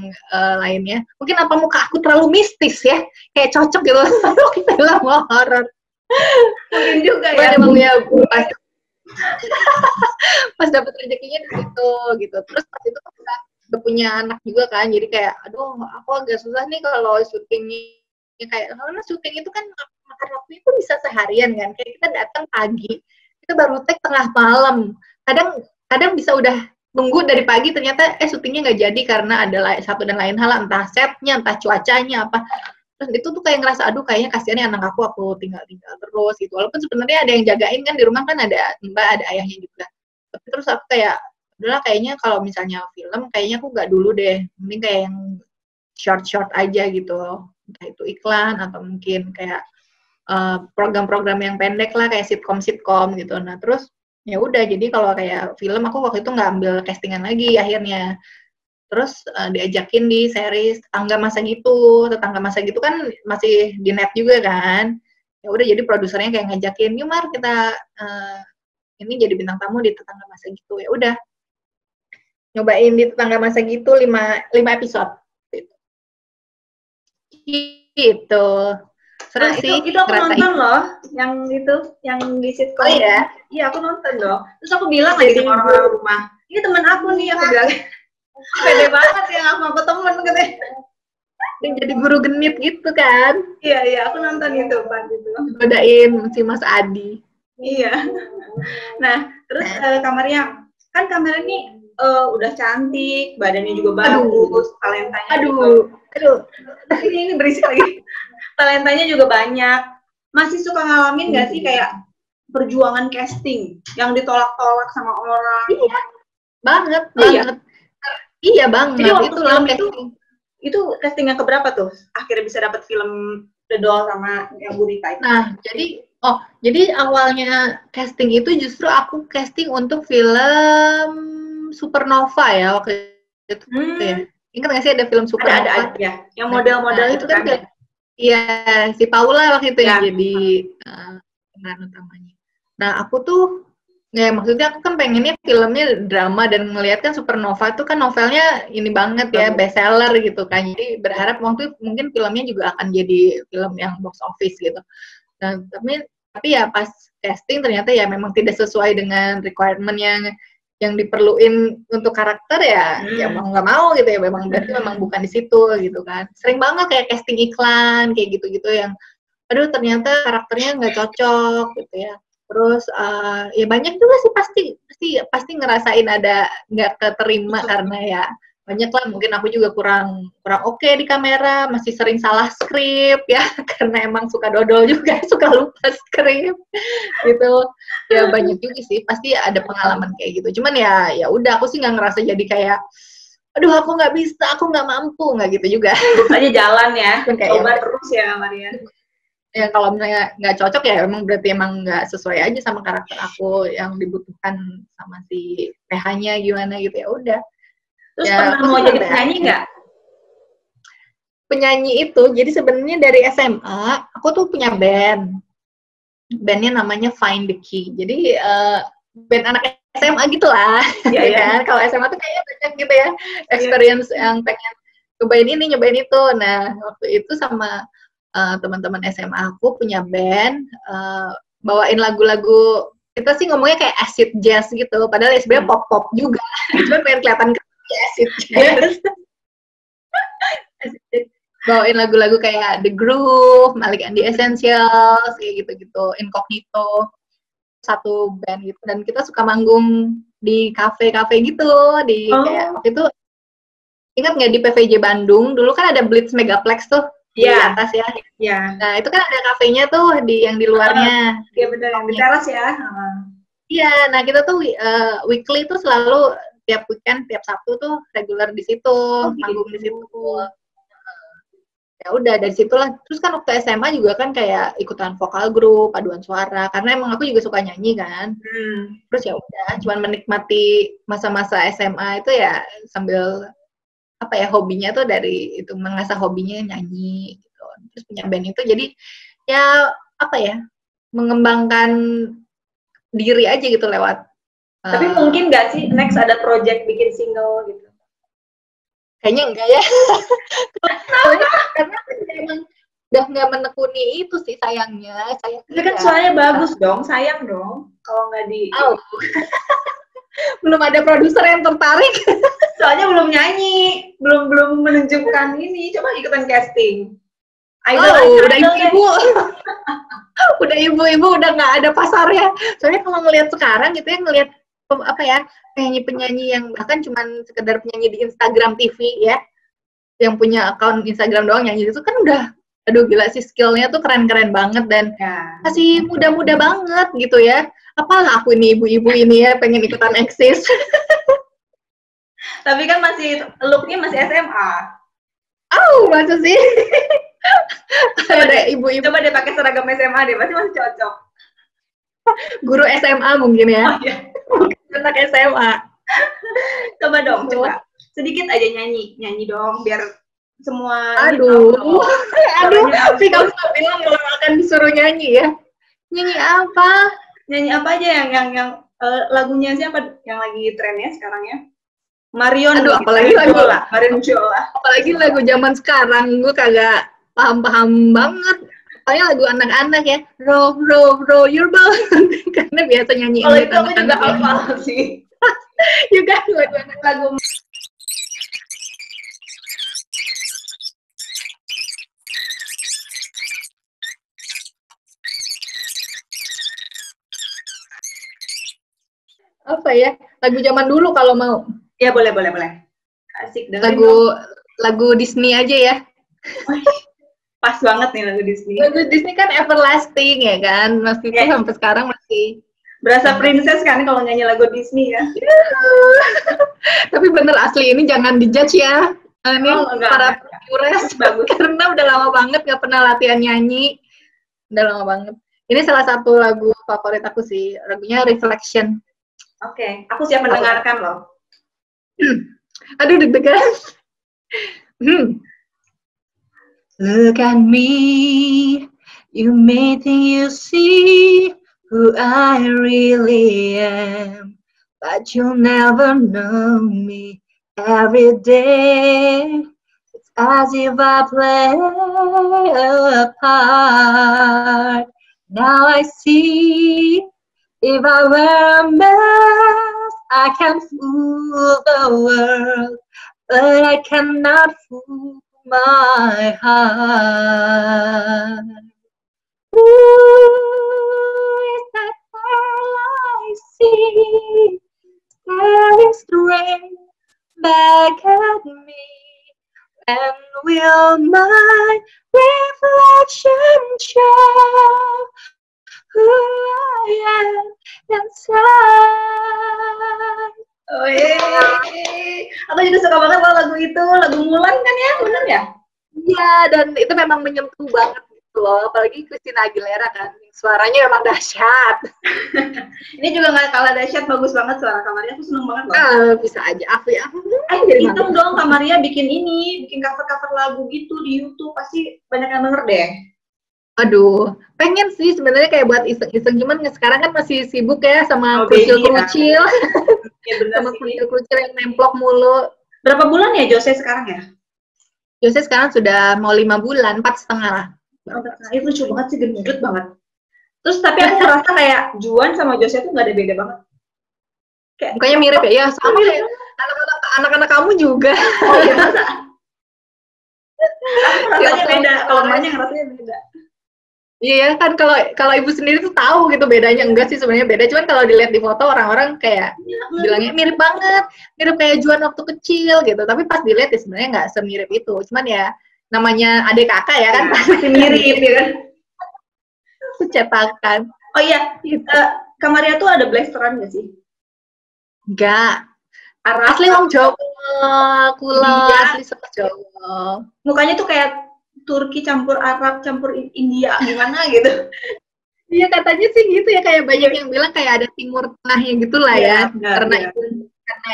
lainnya. Mungkin apa muka aku terlalu mistis ya, kayak cocok gitu untuk film horor. Mungkin juga ya. Emang ya pas dapet rezekinya di situ gitu. Terus pas itu kita udah punya anak juga kan, jadi kayak aduh aku agak susah nih kalau syutingnya kayak, karena syuting itu kan makan waktu itu bisa seharian kan, kayak kita datang pagi kita baru take tengah malam, kadang bisa udah nunggu dari pagi, ternyata syutingnya nggak jadi karena ada satu dan lain hal, entah setnya, entah cuacanya apa. Terus itu tuh kayak ngerasa aduh kayaknya kasihannya anak aku tinggal terus gitu, walaupun sebenarnya ada yang jagain kan di rumah kan, ada mbak, ada ayahnya juga. Tapi terus aku kayak udahlah, kayaknya kalau misalnya film kayaknya aku nggak dulu deh, mending kayak yang short aja gitu, entah itu iklan atau mungkin kayak program-program yang pendek lah, kayak sitcom gitu. Nah terus ya udah, jadi kalau kayak film aku waktu itu nggak ambil castingan lagi akhirnya. Terus diajakin di series Tetangga Masa Gitu kan masih di net juga kan. Ya udah, jadi produsernya kayak ngajakin, yuk Mar kita ini jadi bintang tamu di Tetangga Masa Gitu. Ya udah, nyobain di Tetangga Masa Gitu 5 episode gitu. Seru sih. Itu aku nonton loh, yang di sitcom. Oh iya? Iya, aku nonton loh. Terus aku bilang lagi sama orang-orang rumah, ini teman aku nih, aku bilang pede banget yang aku temen katanya. Jadi guru genit gitu kan. Iya, aku nonton itu pas itu. Godain si Mas Adi. Iya. Nah, terus kamarnya ini udah cantik, badannya juga bagus, talentanya ini berisik lagi. Talentanya juga banyak. Masih suka ngalamin nggak sih kayak perjuangan casting yang ditolak-tolak sama orang? Iya, banget. Iya banget. Jadi waktu film itu castingnya keberapa tuh? Akhirnya bisa dapat film The Doll sama yang Gurita itu. Nah, jadi awalnya casting itu justru aku casting untuk film Supernova ya waktu itu ya. Ingat nggak sih ada film Supernova? Ada ya. Yang model-model itu kan. Iya, si Paula waktu itu yang jadi pemeran utamanya. Nah, aku tuh ya maksudnya aku kan pengennya filmnya drama, dan ngelihat kan Supernova itu kan novelnya ini banget ya, bestseller gitu kan. Jadi berharap waktu mungkin filmnya juga akan jadi film yang box office gitu. Nah, tapi ya pas casting ternyata ya memang tidak sesuai dengan requirement yang diperluin untuk karakter ya mau nggak mau gitu ya, memang berarti memang bukan di situ gitu kan. Sering banget kayak casting iklan kayak gitu-gitu yang aduh ternyata karakternya nggak cocok gitu ya. Terus ya banyak juga sih pasti ngerasain ada nggak keterima karena ya banyak lah, mungkin aku juga kurang oke di kamera, masih sering salah skrip ya karena emang suka dodol juga, suka lupa skrip gitu. Ya banyak juga sih, pasti ada pengalaman kayak gitu. Cuman ya udah, aku sih nggak ngerasa jadi kayak aduh aku nggak bisa, aku nggak mampu, nggak gitu juga. Terus aja jalan ya, coba terus ya Maria. Ya kalau misalnya nggak cocok ya emang berarti emang nggak sesuai aja sama karakter aku yang dibutuhkan sama si PH-nya gimana gitu, ya udah. Terus pernah mau jadi penyanyi nggak? Penyanyi itu, jadi sebenarnya dari SMA aku tuh punya bandnya namanya Find the Key. Jadi band anak SMA gitu lah. Iya, ya. Kan? Kalau SMA tuh kayaknya banyak gitu ya, experience yang pengen nyobain ini, nyobain itu. Nah, waktu itu sama teman-teman SMA aku punya band, bawain lagu-lagu, kita sih ngomongnya kayak acid jazz gitu, padahal ya sebenarnya pop-pop juga. Cuman pengen kelihatan kayak acid jazz. Bawain lagu-lagu kayak The Groove, Malik and the Essentials, kayak gitu-gitu, Incognito, satu band gitu. Dan kita suka manggung di kafe-kafe gitu, di kayak waktu itu, ingat nggak di PVJ Bandung, dulu kan ada Blitz Megaplex tuh, di atas ya. Iya. Nah, itu kan ada kafenya tuh yang di luarnya. Iya benar, yang di teras ya. Iya, nah kita tuh weekly tuh selalu tiap weekend, tiap Sabtu tuh regular di situ, manggung di situ. Ya udah dari situlah. Terus kan waktu SMA juga kan kayak ikutan vokal grup, paduan suara, karena emang aku juga suka nyanyi kan. Terus ya udah, cuman menikmati masa-masa SMA itu ya sambil apa ya, hobinya tuh dari itu, mengasah hobinya nyanyi gitu. Terus punya band itu jadi ya apa ya, mengembangkan diri aja gitu lewat. Tapi mungkin nggak sih next ada project bikin single gitu? Kayaknya enggak ya. Karena emang udah nggak menekuni itu sih sayangnya. Tapi kan suaranya bagus dong, sayang dong kalau nggak di. Belum ada produser yang tertarik. Soalnya belum nyanyi, belum menunjukkan ini. Coba ikutan casting. Udah ibu-ibu. Udah ibu-ibu udah nggak ada pasarnya. Soalnya kalau ngelihat sekarang gitu ya, ngelihat apa ya, penyanyi-penyanyi yang bahkan cuman sekedar penyanyi di Instagram TV ya, yang punya akun Instagram doang nyanyi itu kan udah, aduh gila sih, skillnya tuh keren-keren banget dan masih muda-muda banget gitu ya. Apalah aku ini ibu-ibu ini ya pengen ikutan eksis. Tapi kan masih looknya masih SMA. Masa sih? Coba deh ibu-ibu. Coba deh pakai seragam SMA deh, pasti masih cocok. Guru SMA mungkin ya. Bukan anak SMA. Coba dong, coba. Sedikit aja nyanyi dong biar semua. Aduh, tapi kamu nggak bilang kalau akan disuruh nyanyi ya? Nyanyi apa? Nyanyi apa aja yang lagunya siapa yang lagi trennya sekarang ya? Marion. Aduh, apalagi lagu Marion Jola. Apalagi lagu zaman sekarang, gue kagak paham banget. Pokoknya lagu anak-anak ya, row your boat. Karena biasa nyanyi. Kalau itu aku juga hafal sih. Juga lagu anak-lagu. Apa ya, lagu zaman dulu kalau mau. Ya boleh. Asik dengerin lagu Disney aja ya. Pas banget nih lagu Disney. Lagu Disney kan everlasting ya kan, masih itu sampai sekarang masih berasa princess kan kalau nyanyi lagu Disney ya. Tapi bener asli ini jangan dijudge ya. Ini para pures bagus karena udah lama banget nggak pernah latihan nyanyi. Udah lama banget. Ini salah satu lagu favorit aku sih, lagunya Reflection. Oke, aku siap mendengarkan loh. Aduh deg-degan. Look at me, you may think you see who I really am, but you'll never know me. Every day, it's as if I play a part. Now I see, if I wear a mask, I can fool the world, but I cannot fool my heart. Ooh, is that all I see? Staring straight back at me. And will my reflection show who I am inside? Oh aku juga suka banget lagu itu, lagu Mulan kan ya, bener ya? Iya, dan itu memang menyentuh banget gitu loh, apalagi Christina Aguilera kan, suaranya memang dahsyat. Ini juga nggak kalah dahsyat, bagus banget suara Kamaria, aku seneng banget loh. Bisa aja, aku Hitung dong Kamaria bikin cover-cover lagu gitu di YouTube, pasti banyak yang denger deh. Aduh, pengen sih sebenarnya kayak buat iseng-iseng, cuman sekarang kan masih sibuk ya sama baby ya. kerucil-kerucil, Ya benar sama sih. kerucil-kerucil yang nemplok mulu. Berapa bulan ya Jose sekarang ya? Jose sekarang sudah mau 5 bulan, 4,5 lah. Itu lucu banget sih, gendut banget. Terus tapi aku ngerasa kayak Juan sama Jose tuh nggak ada beda banget. Kayak mukanya mirip ya? Ya sama mirip. kayak anak-anak kamu juga. Oh iya masa? Aku rasanya beda, kalau mainnya ngerasanya beda. Iya kan, kalau ibu sendiri tuh tahu gitu bedanya. Enggak sih sebenarnya beda, cuman kalau dilihat di foto orang-orang kayak bilangnya mirip banget, mirip kayak Juan waktu kecil gitu. Tapi pas dilihat ya sebenarnya nggak semirip itu. Cuman ya namanya adik kakak ya kan, pasti mirip ya kan. Secetakan. Oh iya, Kamaria tuh ada blasteran nggak sih? Enggak. Arab, asli orang Jawa, kula asli sama Jawa. Mukanya tuh kayak Turki campur Arab campur India gimana gitu. Iya katanya sih gitu ya, kayak banyak yang bilang kayak ada timur tengahnya gitulah ya, karena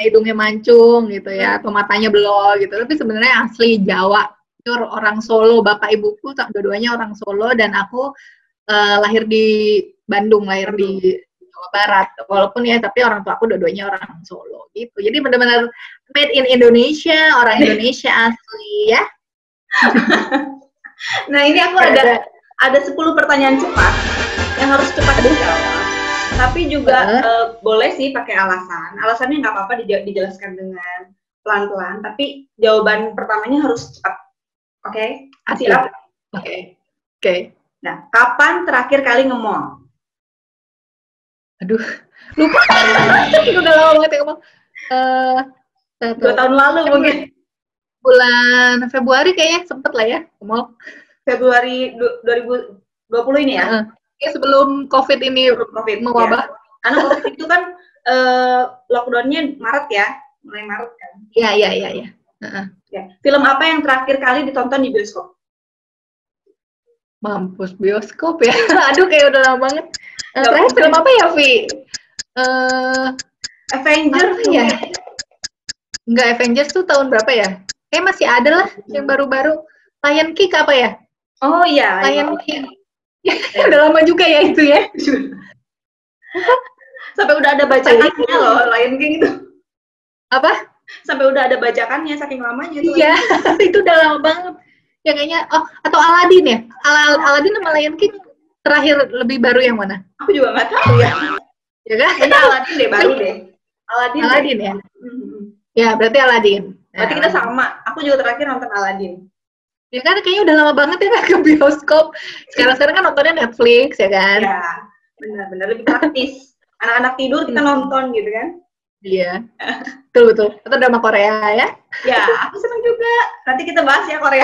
hidungnya mancung gitu ya, atau matanya belok gitu. Tapi sebenarnya asli Jawa, pure orang Solo. Bapak ibuku dua-duanya orang Solo dan aku lahir di Bandung, lahir di Jawa Barat. Walaupun ya tapi orang tua aku dua-duanya orang Solo gitu. Jadi benar-benar made in Indonesia, orang Indonesia asli ya. Nah ini aku ada 10 pertanyaan cepat yang harus cepat dijawab. Tapi juga boleh sih pakai alasan. Alasannya nggak apa-apa dijelaskan dengan pelan-pelan. Tapi jawaban pertamanya harus cepat. Oke? Siap? Oke. Nah, kapan terakhir kali nge-mall? Aduh, lupa. Udah lama banget ya ngomong. 2 tahun lalu mungkin. Bulan Februari kayaknya sempet lah ya ke mall. Februari 2020 ini ya? Ya sebelum COVID ini mewabah. Ya. Karena COVID itu kan lockdown-nya Maret ya, mulai Maret kan? Iya. Ya. Film apa yang terakhir kali ditonton di bioskop? Mampus, bioskop ya. Aduh kayak udah lama banget. Terakhir film apa ya, Vi? Avengers ya? Enggak, Avengers tuh tahun berapa ya? Kayak masih ada lah yang baru-baru. Lion King apa ya? Oh iya. Lion King. Udah lama juga ya itu ya. Sampai udah ada bacakannya loh, Lion King itu. Apa? Sampai udah ada bacakannya, saking lamanya itu. Iya, itu udah lama banget. Ya kayaknya, atau Aladdin ya? Aladdin sama Lion King terakhir lebih baru yang mana? Aku juga nggak tahu ya. Ya kan? Kayaknya Aladdin deh, baru deh. Aladdin ya? Ya, berarti Aladdin. Berarti kita sama. Aku juga terakhir nonton Aladdin. Ya kan, kayaknya udah lama banget ya ke bioskop. Sekarang kan nontonnya Netflix, ya kan? Ya, benar-benar lebih praktis. Anak-anak tidur kita nonton gitu kan? Iya, betul. Atau drama Korea ya? Ya, aku senang juga. Nanti kita bahas ya Korea.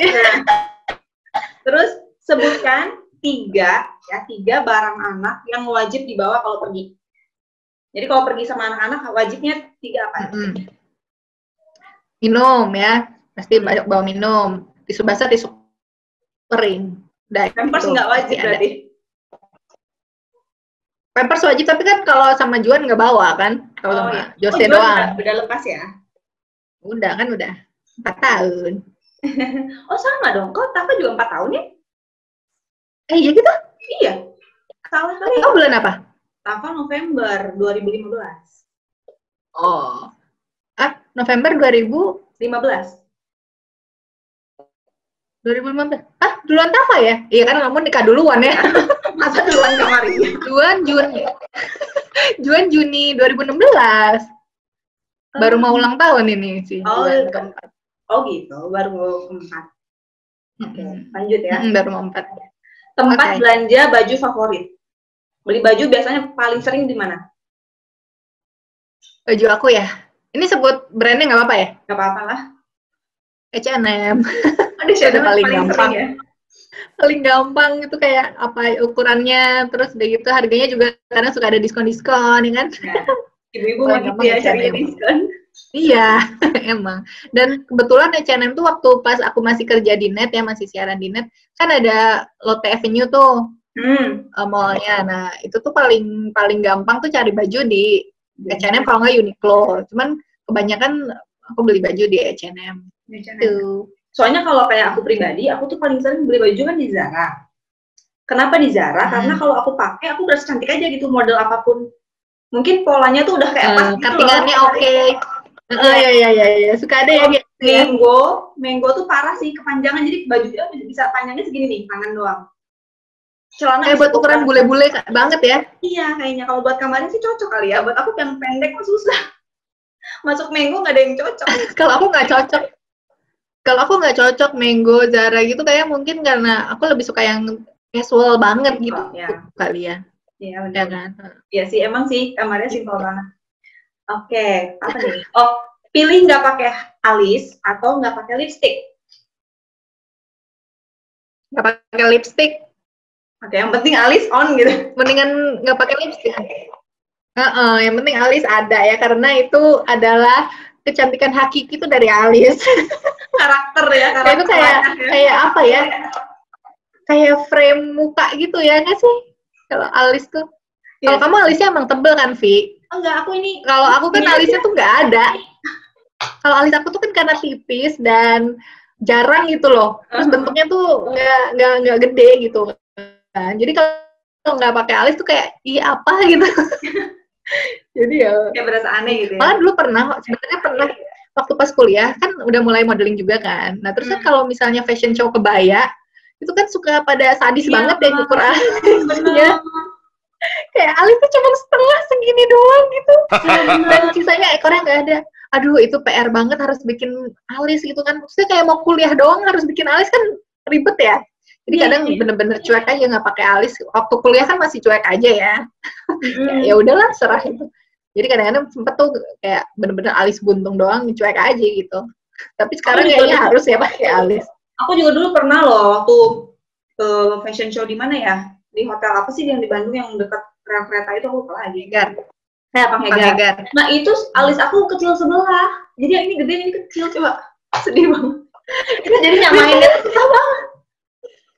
Nah, terus sebutkan 3 barang anak yang wajib dibawa kalau pergi. Jadi kalau pergi sama anak-anak wajibnya 3 apa? Minum ya, pasti banyak bawa minum. Tisu basah, tisu kering. Pampers nggak wajib berarti. Pampers wajib, tapi kan kalau sama Juan nggak bawa kan? Kalau sama Jose doang. Udah lepas ya? Udah 4 tahun. Oh sama dong, kok Tafa juga 4 tahun ya? Iya gitu? Iya. Salah kali. Oh bulan apa? Tafa November 2015. Oh. November 2015. 2015. Duluan Tafa ya? Iya kan kamu nikah duluan ya. Masa duluan Kamaria? Juan Juni 2016. Baru mau ulang tahun ini sih. Oh gitu, baru mau ke-4. Oke, lanjut ya. Baru mau 4. Tempat belanja baju favorit. Beli baju biasanya paling sering di mana? Baju aku ya. Ini sebut brandnya nggak apa-apa ya? Nggak apa-apa lah. H&M. Itu paling gampang. Ya? Paling gampang itu kayak apa ukurannya, terus udah gitu harganya juga kadang suka ada diskon-diskon, ya kan? Ya. Ibu-ibu mau gitu ya cari diskon. Iya, emang. Dan kebetulan H&M tuh waktu pas aku masih kerja di net ya, masih siaran di net, kan ada Lotte Avenue tuh mallnya. Nah itu tuh paling gampang tuh cari baju di H&M kalau nggak Uniqlo. Cuman kebanyakan aku beli baju di H&M. Tuh. Soalnya kalau kayak aku pribadi, aku tuh paling sering beli baju kan di Zara. Kenapa di Zara? Karena kalau aku pakai, aku berasa cantik aja gitu, model apapun. Mungkin polanya tuh udah kayak pas gitu loh. Cuttingannya oke. Iya. Suka ada ya gitu ya. Mango tuh parah sih, kepanjangan. Jadi bajunya bisa panjangnya segini nih, tangan doang. Celana kayak buat ukuran bule-bule banget ya. Iya, kayaknya kalau buat kamarin sih cocok kali ya. Buat aku yang pendek mah susah. Masuk Mango nggak ada yang cocok. Kalau aku nggak cocok. Kalau aku nggak cocok Mango, Zara gitu kayak mungkin karena aku lebih suka yang casual banget gitu kali ya. Iya, benar kan? Iya sih, emang sih kamarnya simpel banget. Oke, apa nih? Oh, pilih nggak pakai alis atau nggak pakai lipstick? Nggak pakai lipstick. Oke, yang penting alis on gitu. Mendingan nggak pakai lipstick. Yang penting alis ada ya, karena itu adalah kecantikan hakiki itu dari alis. Karakter ya, karakter. Itu kayak apa ya? Kayak frame muka gitu ya, nggak sih? Kalau alis tuh. Kalau kamu alisnya emang tebel kan, Vi? Enggak, aku ini. Kalau aku kan alisnya tuh nggak ada. Kalau alis aku tuh kan karena tipis dan jarang gitu loh. Terus bentuknya tuh nggak gede gitu. Nah, jadi kalau nggak pakai alis tuh kayak apa gitu. Jadi ya. Kayak berasa aneh gitu ya. Malah dulu sebenarnya pernah waktu pas kuliah kan udah mulai modeling juga kan. Nah terus kan kalau misalnya fashion show kebaya itu kan suka pada sadis banget deh ukur alisnya. Kayak alis tuh cuma setengah segini doang gitu. Dan sisanya ekornya nggak ada. Aduh itu PR banget harus bikin alis gitu kan. Maksudnya kayak mau kuliah doang harus bikin alis kan ribet ya. Jadi kadang bener-bener cuek aja nggak pakai alis. Waktu kuliah kan masih cuek aja ya. Ya udahlah serah itu. Jadi kadang-kadang sempet tuh kayak bener-bener alis buntung doang cuek aja gitu. Tapi sekarang kayaknya harus ya pakai alis. Aku juga dulu pernah loh waktu ke fashion show di mana ya? Di hotel apa sih yang di Bandung yang dekat rel kereta itu aku lupa lagi. Hegar. Ya, Panghegar. Nah itu alis aku kecil sebelah. Jadi yang ini gede, ini kecil. Coba sedih banget. Itu jadi nyamainnya susah banget.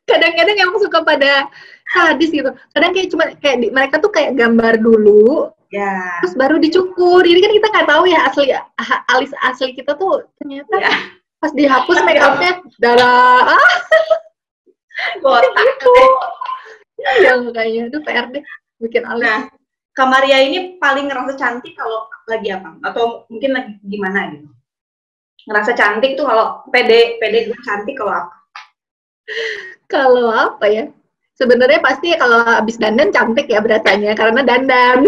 Kadang-kadang yang suka pada sadis gitu. Kadang kayak cuma kayak mereka tuh kayak gambar dulu. Ya. Terus baru dicukur. Jadi kan kita nggak tahu ya alis asli kita tuh ternyata pas dihapus make up-nya darah. Botak gitu. Ya kayaknya itu PR deh bikin alis. Nah, Kamaria ini paling ngerasa cantik kalau lagi apa? Atau mungkin lagi gimana gitu? Ngerasa cantik tuh kalau pede gue cantik kalau apa? Kalau apa ya? Sebenarnya pasti kalau habis dandan cantik ya berasanya karena dandan.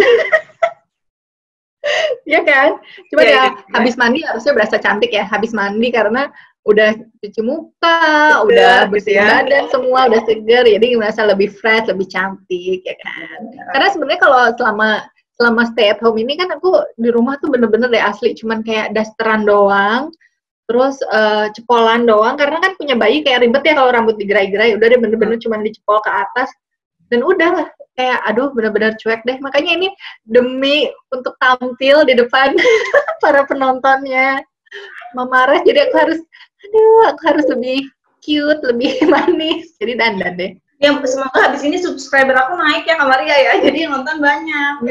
Ya kan? Cuma ya habis mandi harusnya berasa cantik ya. Habis mandi karena udah cuci muka, udah bersih badan semua, udah seger, jadi merasa lebih fresh, lebih cantik ya kan. Karena sebenarnya kalau selama stay at home ini kan aku di rumah tuh bener-bener deh asli cuman kayak dasteran doang, terus cepolan doang, karena kan punya bayi kayak ribet ya kalau rambut digerai-gerai, udah deh bener-bener cuman dicepol ke atas, dan udah lah kayak aduh bener-bener cuek deh. Makanya ini demi untuk tampil di depan para penontonnya Mama Res, jadi aku harus lebih cute, lebih manis, jadi dandan deh. Ya semoga habis ini subscriber aku naik ya Kamaria ya, jadi yang nonton banyak.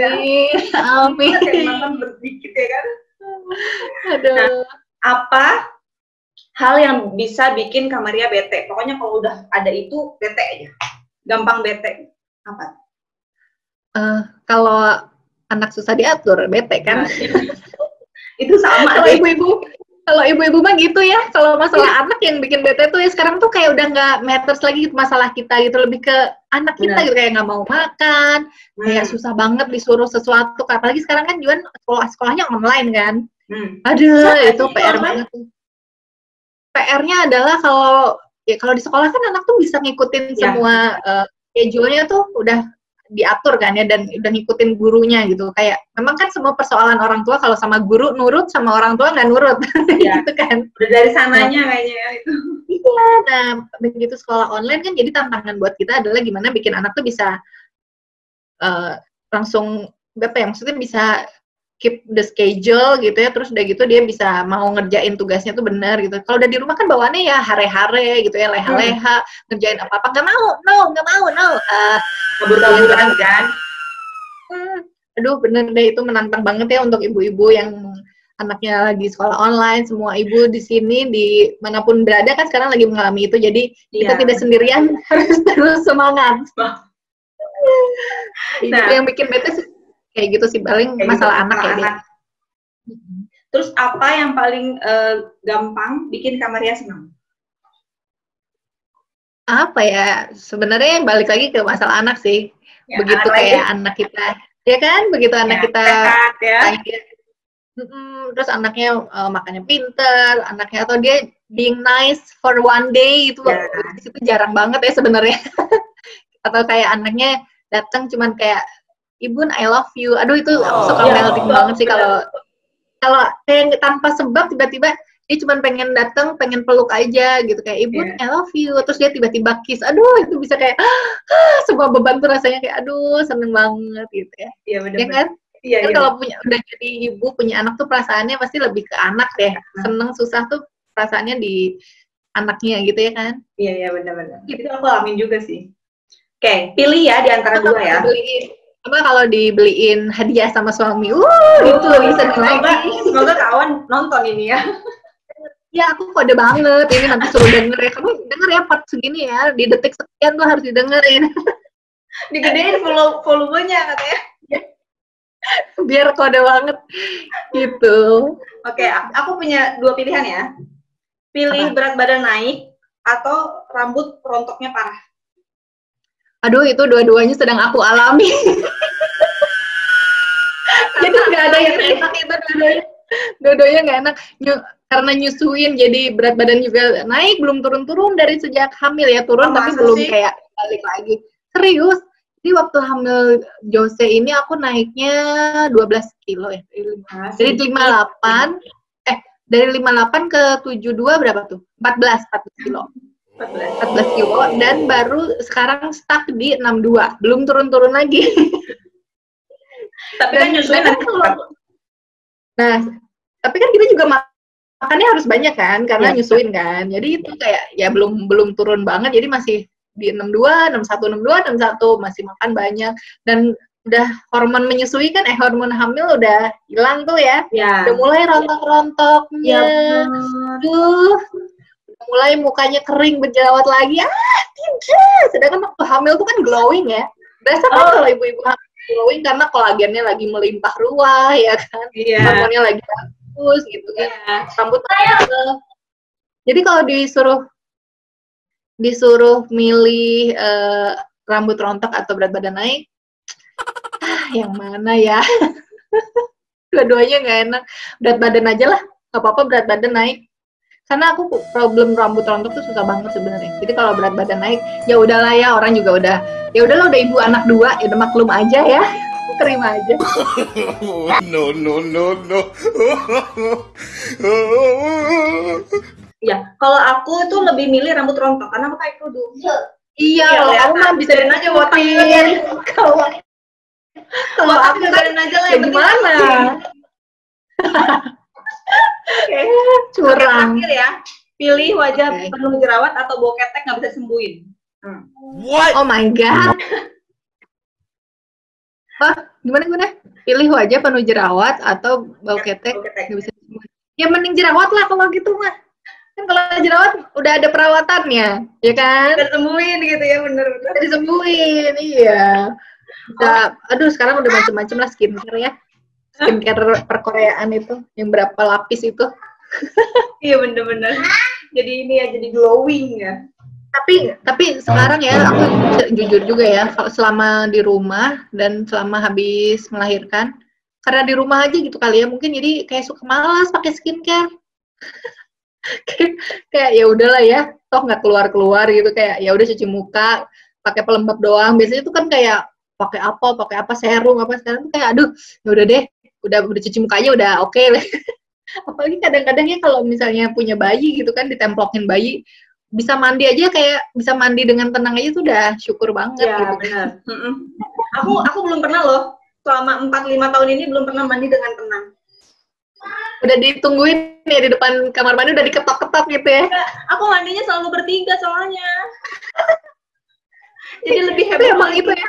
Amin. Yang nonton sedikit ya kan. Aduh. Nah, apa hal yang bisa bikin Kamaria bete? Pokoknya kalau udah ada itu bete aja, gampang bete. Apa? Kalau anak susah diatur, bete kan? Itu sama. Kalau ibu-ibu mah gitu ya, kalau masalah anak yang bikin bete tuh ya sekarang tuh kayak udah nggak matters lagi masalah kita gitu, lebih ke anak kita gitu, kayak nggak mau makan, kayak susah banget disuruh sesuatu, apalagi sekarang kan juga sekolahnya online kan. Aduh, itu PR banget tuh. PR-nya adalah kalau di sekolah kan anak tuh bisa ngikutin semua schedule-nya tuh udah diatur kan ya, dan udah ngikutin gurunya gitu. Kayak memang kan semua persoalan orang tua kalau sama guru nurut, sama orang tua nggak nurut. Gitu kan. Udah dari sananya kayaknya itu. Iya, nah begitu sekolah online kan jadi tantangan buat kita adalah gimana bikin anak tuh bisa langsung maksudnya bisa keep the schedule gitu ya, terus udah gitu dia bisa mau ngerjain tugasnya tuh benar gitu. Kalau udah di rumah kan bawaannya ya hare-hare gitu ya, leha-leha, ngerjain apa-apa, nggak mau, kabur-kaburan kan. Aduh bener deh, itu menantang banget ya untuk ibu-ibu yang anaknya lagi sekolah online, semua ibu di sini di manapun berada kan sekarang lagi mengalami itu, jadi kita tidak sendirian, harus terus semangat. Itu yang bikin bete sih kayak gitu sih, paling masalah anak ya. Terus apa yang paling gampang bikin Kamaria senang? Apa ya, sebenarnya balik lagi ke masalah anak sih. Ya, begitu anak kayak anak kita, ya kan, begitu anak kita sehat, ya. Terus anaknya makannya pinter, anaknya atau dia being nice for one day itu jarang banget ya sebenarnya. Atau kayak anaknya datang cuman kayak, Ibu, I love you. Aduh, itu suka melting banget sih kalau kayak tanpa sebab tiba-tiba dia cuma pengen datang, pengen peluk aja gitu, kayak Ibu, I love you, terus dia tiba-tiba kiss. Aduh, itu bisa kayak semua beban tuh rasanya kayak aduh, seneng banget gitu ya. Iya, benar. Ya kan? Iya, kan kalau udah jadi ibu, punya anak tuh perasaannya pasti lebih ke anak deh. Seneng susah tuh perasaannya di anaknya gitu ya kan? Iya, benar-benar. Itu aku alamin juga sih. Oke, pilih ya di antara dua ya. Apa kalau dibeliin hadiah sama suami, itu bisa lagi. Semoga kawan nonton ini ya. Ya, aku kode banget, ini nanti suruh denger ya, kamu denger ya part segini ya, di detik sekian tuh harus didengerin. Digedein volumenya katanya. Biar kode banget, gitu. Oke, aku punya dua pilihan ya. Pilih berat badan naik, atau rambut rontoknya parah. Aduh, itu dua-duanya sedang aku alami. Jadi nggak ada yang enak itu dua-duanya nggak enak. Karena nyusuin jadi berat badan juga naik, belum turun-turun dari sejak hamil ya, turun tapi belum kayak balik lagi. Serius, jadi waktu hamil Jose ini aku naiknya 12 kilo ya. Dari 58, dari 58 ke 72 berapa tuh? 14 kilo. 14 kilo, dan baru sekarang stuck di 62, belum turun-turun lagi. Tapi kan nyusuin nah, tapi kan kita juga makannya harus banyak kan, karena nyusuin kan, jadi itu kayak ya belum turun banget, jadi masih di 62, 61, 61, masih makan banyak, dan udah hormon menyusui kan, hormon hamil udah hilang tuh ya, udah mulai rontok-rontoknya, mulai mukanya kering berjerawat lagi, tidak, sedangkan waktu hamil tuh kan glowing ya, biasa kan kalau ibu-ibu hamil glowing karena kolagennya lagi melimpah ruah ya kan, hormonnya lagi bagus gitu kan, rambutnya jadi kalau disuruh milih rambut rontok atau berat badan naik, yang mana ya? Dua-duanya nggak enak, berat badan aja lah, nggak apa-apa berat badan naik. Karena aku problem rambut rontok tuh susah banget sebenarnya. Jadi kalau berat badan naik, ya udahlah ya, orang juga udah, ya udahlah udah ibu anak 2, ya udah maklum aja ya, terima aja. No. Ya, kalau aku tuh lebih milih rambut rontok karena aku pakai kerudung. Iya, kalau kamu mah bisa dan aja wotin. Kalau aku bisain aja lah, yang gimana? Curang. Terakhir ya, pilih wajah penuh jerawat atau bau ketek nggak bisa sembuhin. What? Oh my god. Gimana? Pilih wajah penuh jerawat atau bau ketek nggak bisa sembuhin. Ya mending jerawat lah kalau gitu mah. Kan kalau jerawat udah ada perawatannya, ya kan? Udah sembuhin gitu ya, bener-bener. Udah disembuhin, iya. Bisa, aduh sekarang udah macam-macam lah skincare ya. Skincare perkoreaan itu, yang berapa lapis itu. Iya bener-bener. Jadi ini ya, jadi glowing ya. Tapi sekarang ya, aku jujur juga ya, kalau selama di rumah dan selama habis melahirkan, karena di rumah aja gitu kali ya, mungkin jadi kayak suka malas pakai skincare. Kayak ya udahlah ya, toh nggak keluar gitu, kayak ya udah cuci muka, pakai pelembab doang. Biasanya itu kan kayak pakai apa serum apa, sekarang tuh kayak aduh, ya udah deh. Udah cuci mukanya udah oke. Apalagi kadang-kadang ya kalau misalnya punya bayi gitu kan, ditemplokin bayi, bisa mandi aja kayak bisa mandi dengan tenang aja tuh udah syukur banget ya, gitu. Benar. Aku belum pernah loh, selama 4-5 tahun ini belum pernah mandi dengan tenang. Udah ditungguin ya di depan kamar mandi, udah diketok-ketok gitu ya. Aku mandinya selalu bertiga soalnya. Jadi lebih hebat. Emang itu ya.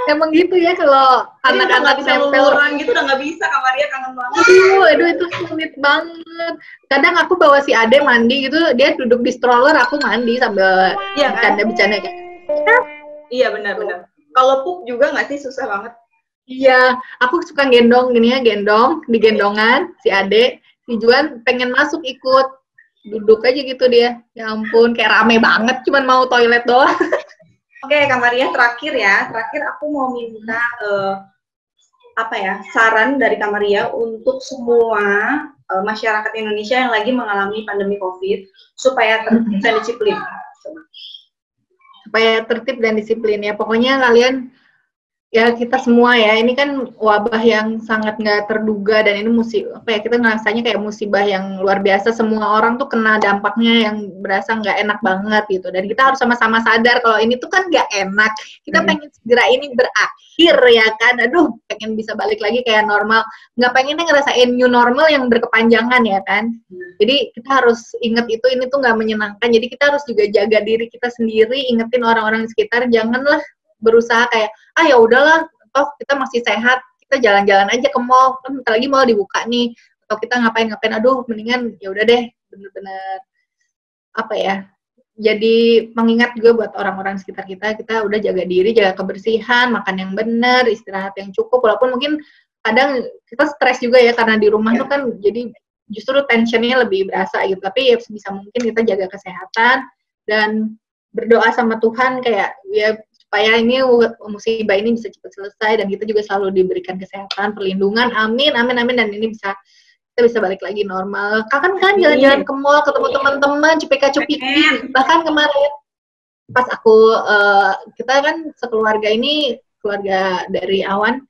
Emang gitu ya kalau Jadi udah nggak anak-anak bisa nempel. luluran gitu, udah nggak bisa, Kak Maria kangen banget. Aduh, itu sulit banget. Kadang aku bawa si Ade mandi gitu, dia duduk di stroller, aku mandi sambil Iya kan? bercanda-bercanda kayak. Iya benar-benar. Kalau pup juga nggak sih, susah banget. Iya, aku suka gendong gini ya, digendongan si Ade, si Juan pengen masuk ikut, duduk aja gitu dia. Ya ampun, kayak rame banget, cuman mau toilet doang. Oke, Kak Maria, terakhir aku mau minta saran dari Kak Maria untuk semua masyarakat Indonesia yang lagi mengalami pandemi COVID supaya tertib dan disiplin. Supaya tertib dan disiplin ya. Pokoknya kalian, ya kita semua ya, ini kan wabah yang sangat nggak terduga dan ini kita ngerasanya kayak musibah yang luar biasa. Semua orang tuh kena dampaknya yang berasa nggak enak banget gitu. Dan kita harus sama-sama sadar kalau ini tuh kan nggak enak. Kita pengen segera ini berakhir ya kan. Aduh, pengen bisa balik lagi kayak normal. Nggak pengennya ngerasain new normal yang berkepanjangan ya kan. Jadi kita harus inget itu, ini tuh nggak menyenangkan. Jadi kita harus juga jaga diri kita sendiri, ingetin orang-orang di sekitar, janganlah berusaha kayak ya udahlah, toh kita masih sehat, kita jalan-jalan aja ke mall, kan bentar lagi mall dibuka nih, atau kita ngapain-ngapain, aduh mendingan ya udah deh, bener-bener jadi mengingat juga buat orang-orang sekitar kita udah jaga diri, jaga kebersihan, makan yang benar, istirahat yang cukup, walaupun mungkin kadang kita stres juga ya karena di rumah tuh kan jadi justru tensionnya lebih berasa gitu, tapi ya sebisa mungkin kita jaga kesehatan dan berdoa sama Tuhan kayak ya supaya ini musibah ini bisa cepat selesai dan kita juga selalu diberikan kesehatan, perlindungan, amin, dan ini kita bisa balik lagi normal. Kan jalan-jalan ke mall, ketemu teman-teman, cupika-cupiki, bahkan kemarin pas kita kan sekeluarga ini, keluarga dari Awan,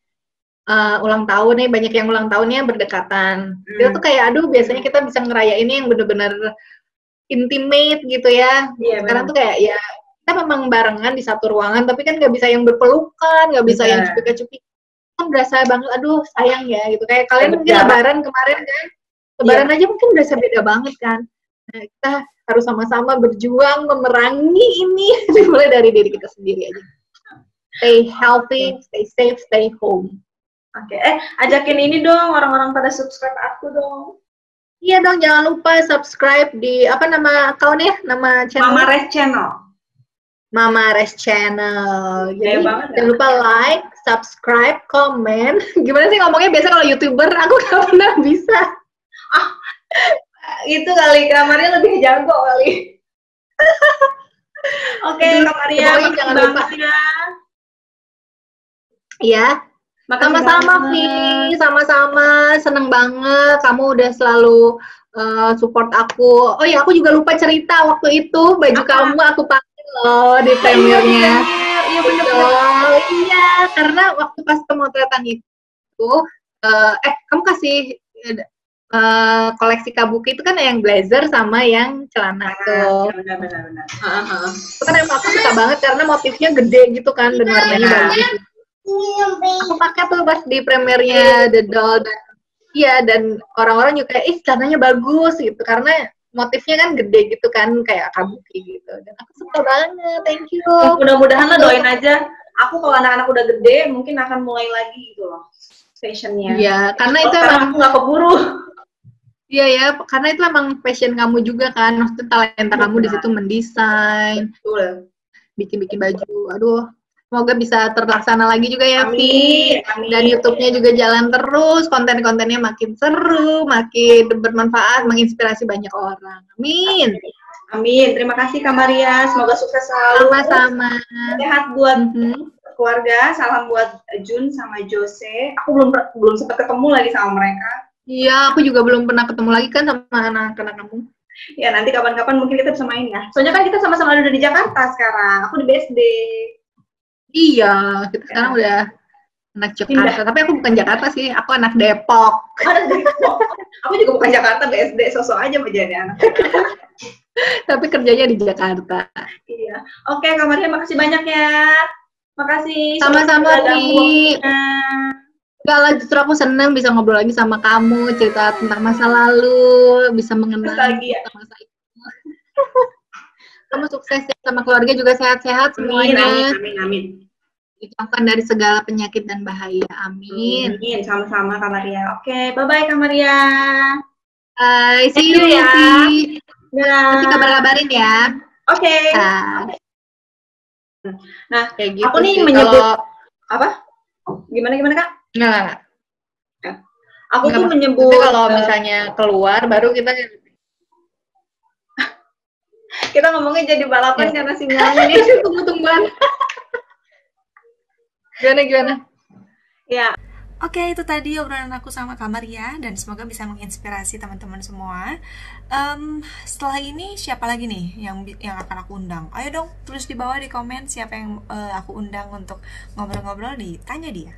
ulang tahun nih, banyak yang ulang tahunnya berdekatan. Kita tuh kayak, biasanya kita bisa ngerayain ini yang bener-bener intimate gitu ya. Sekarang tuh kayak ya kita memang barengan di satu ruangan, tapi kan nggak bisa yang berpelukan, nggak bisa yang cupika-cupiki. Kan berasa banget, aduh sayang ya gitu. Kayak kalian mungkin lebaran kemarin kan, lebaran aja mungkin berasa beda banget kan. Nah, kita harus sama-sama berjuang memerangi ini, mulai dari diri kita sendiri aja. Stay healthy, stay safe, stay home. Oke, ajakin ini dong, orang-orang pada subscribe aku dong. Iya dong, jangan lupa subscribe di, apa nama akunnya, nama channel? Mama Res Channel. Mama Res Channel. Jadi jangan lupa like, subscribe, komen. Gimana sih ngomongnya biasa kalau YouTuber? Aku nggak pernah bisa. Itu kali, kamarnya lebih jago kali. Oke, Kamaria, jangan lupa ya. Iya. Sama-sama, Vi. Sama-sama. Seneng banget. Kamu udah selalu support aku. Oh ya, aku juga lupa cerita waktu itu baju kamu aku pakai loh di premiernya. Iya benar. Iya, karena waktu pas pemotretan itu, kamu kasih koleksi kabuki itu kan yang blazer sama yang celana tuh. Benar. Itu kan emang aku suka banget karena motifnya gede gitu kan dan warnanya bagus. Aku pakai tuh pas di premiernya The Doll dan orang-orang juga celananya bagus gitu karena motifnya kan gede gitu kan kayak kabuki gitu dan aku suka banget. Thank you. Mudah-mudahan lah, doain aja. Aku kalau anak-anak udah gede mungkin akan mulai lagi gitu loh fashionnya. Iya, karena itu emang aku nggak keburu. Iya ya, karena itu emang passion kamu juga kan, maksudnya talenta kamu di situ mendesain, bikin baju. Aduh, semoga bisa terlaksana lagi juga ya, Vi. Dan YouTube-nya juga jalan terus, konten-kontennya makin seru, makin bermanfaat, menginspirasi banyak orang. Amin. Amin. Terima kasih Kak Maria, semoga sukses selalu. Sama-sama. Sehat buat keluarga, salam buat Jun sama Jose. Aku belum sempat ketemu lagi sama mereka. Iya, aku juga belum pernah ketemu lagi kan sama anak-anak kamu. Ya, nanti kapan-kapan mungkin kita bisa main ya. Soalnya kan kita sama-sama ada di Jakarta sekarang. Aku di BSD. Iya, kita sekarang udah anak Jakarta. Tapi aku bukan Jakarta sih, aku anak Depok. Aku juga bukan Jakarta, BSD. Sosok aja menjadi anak. Tapi kerjanya di Jakarta. Iya. Oke, Kak Maria, makasih banyak ya. Makasih. Sama-sama, Vi. Enggak lah, justru aku senang bisa ngobrol lagi sama kamu, cerita tentang masa lalu, bisa mengenal masa itu. Kamu sukses ya, sama keluarga juga sehat-sehat semuanya. Amin. dijauhkan dari segala penyakit dan bahaya. Amin. Amin. Sama-sama Kak Maria. Oke, bye-bye Kak Maria. Bye, see Thank you you ya. Lucy. Nanti Dah. kabar-kabarin ya. Oke. Nah, Kayak gitu aku nih sih. menyebut Kalau apa? Gimana Kak? enggak. Aku Enggak, tuh maksudnya menyebut kalau misalnya keluar baru kita ngomongnya jadi balapan karena sinyalnya. tunggu-tungguan. Gimana? Ya, Oke, itu tadi obrolan aku sama Kak Maria dan semoga bisa menginspirasi teman-teman semua. Setelah ini siapa lagi nih yang akan aku undang? Ayo dong, tulis di bawah di komen siapa yang aku undang untuk ngobrol-ngobrol, ditanya dia.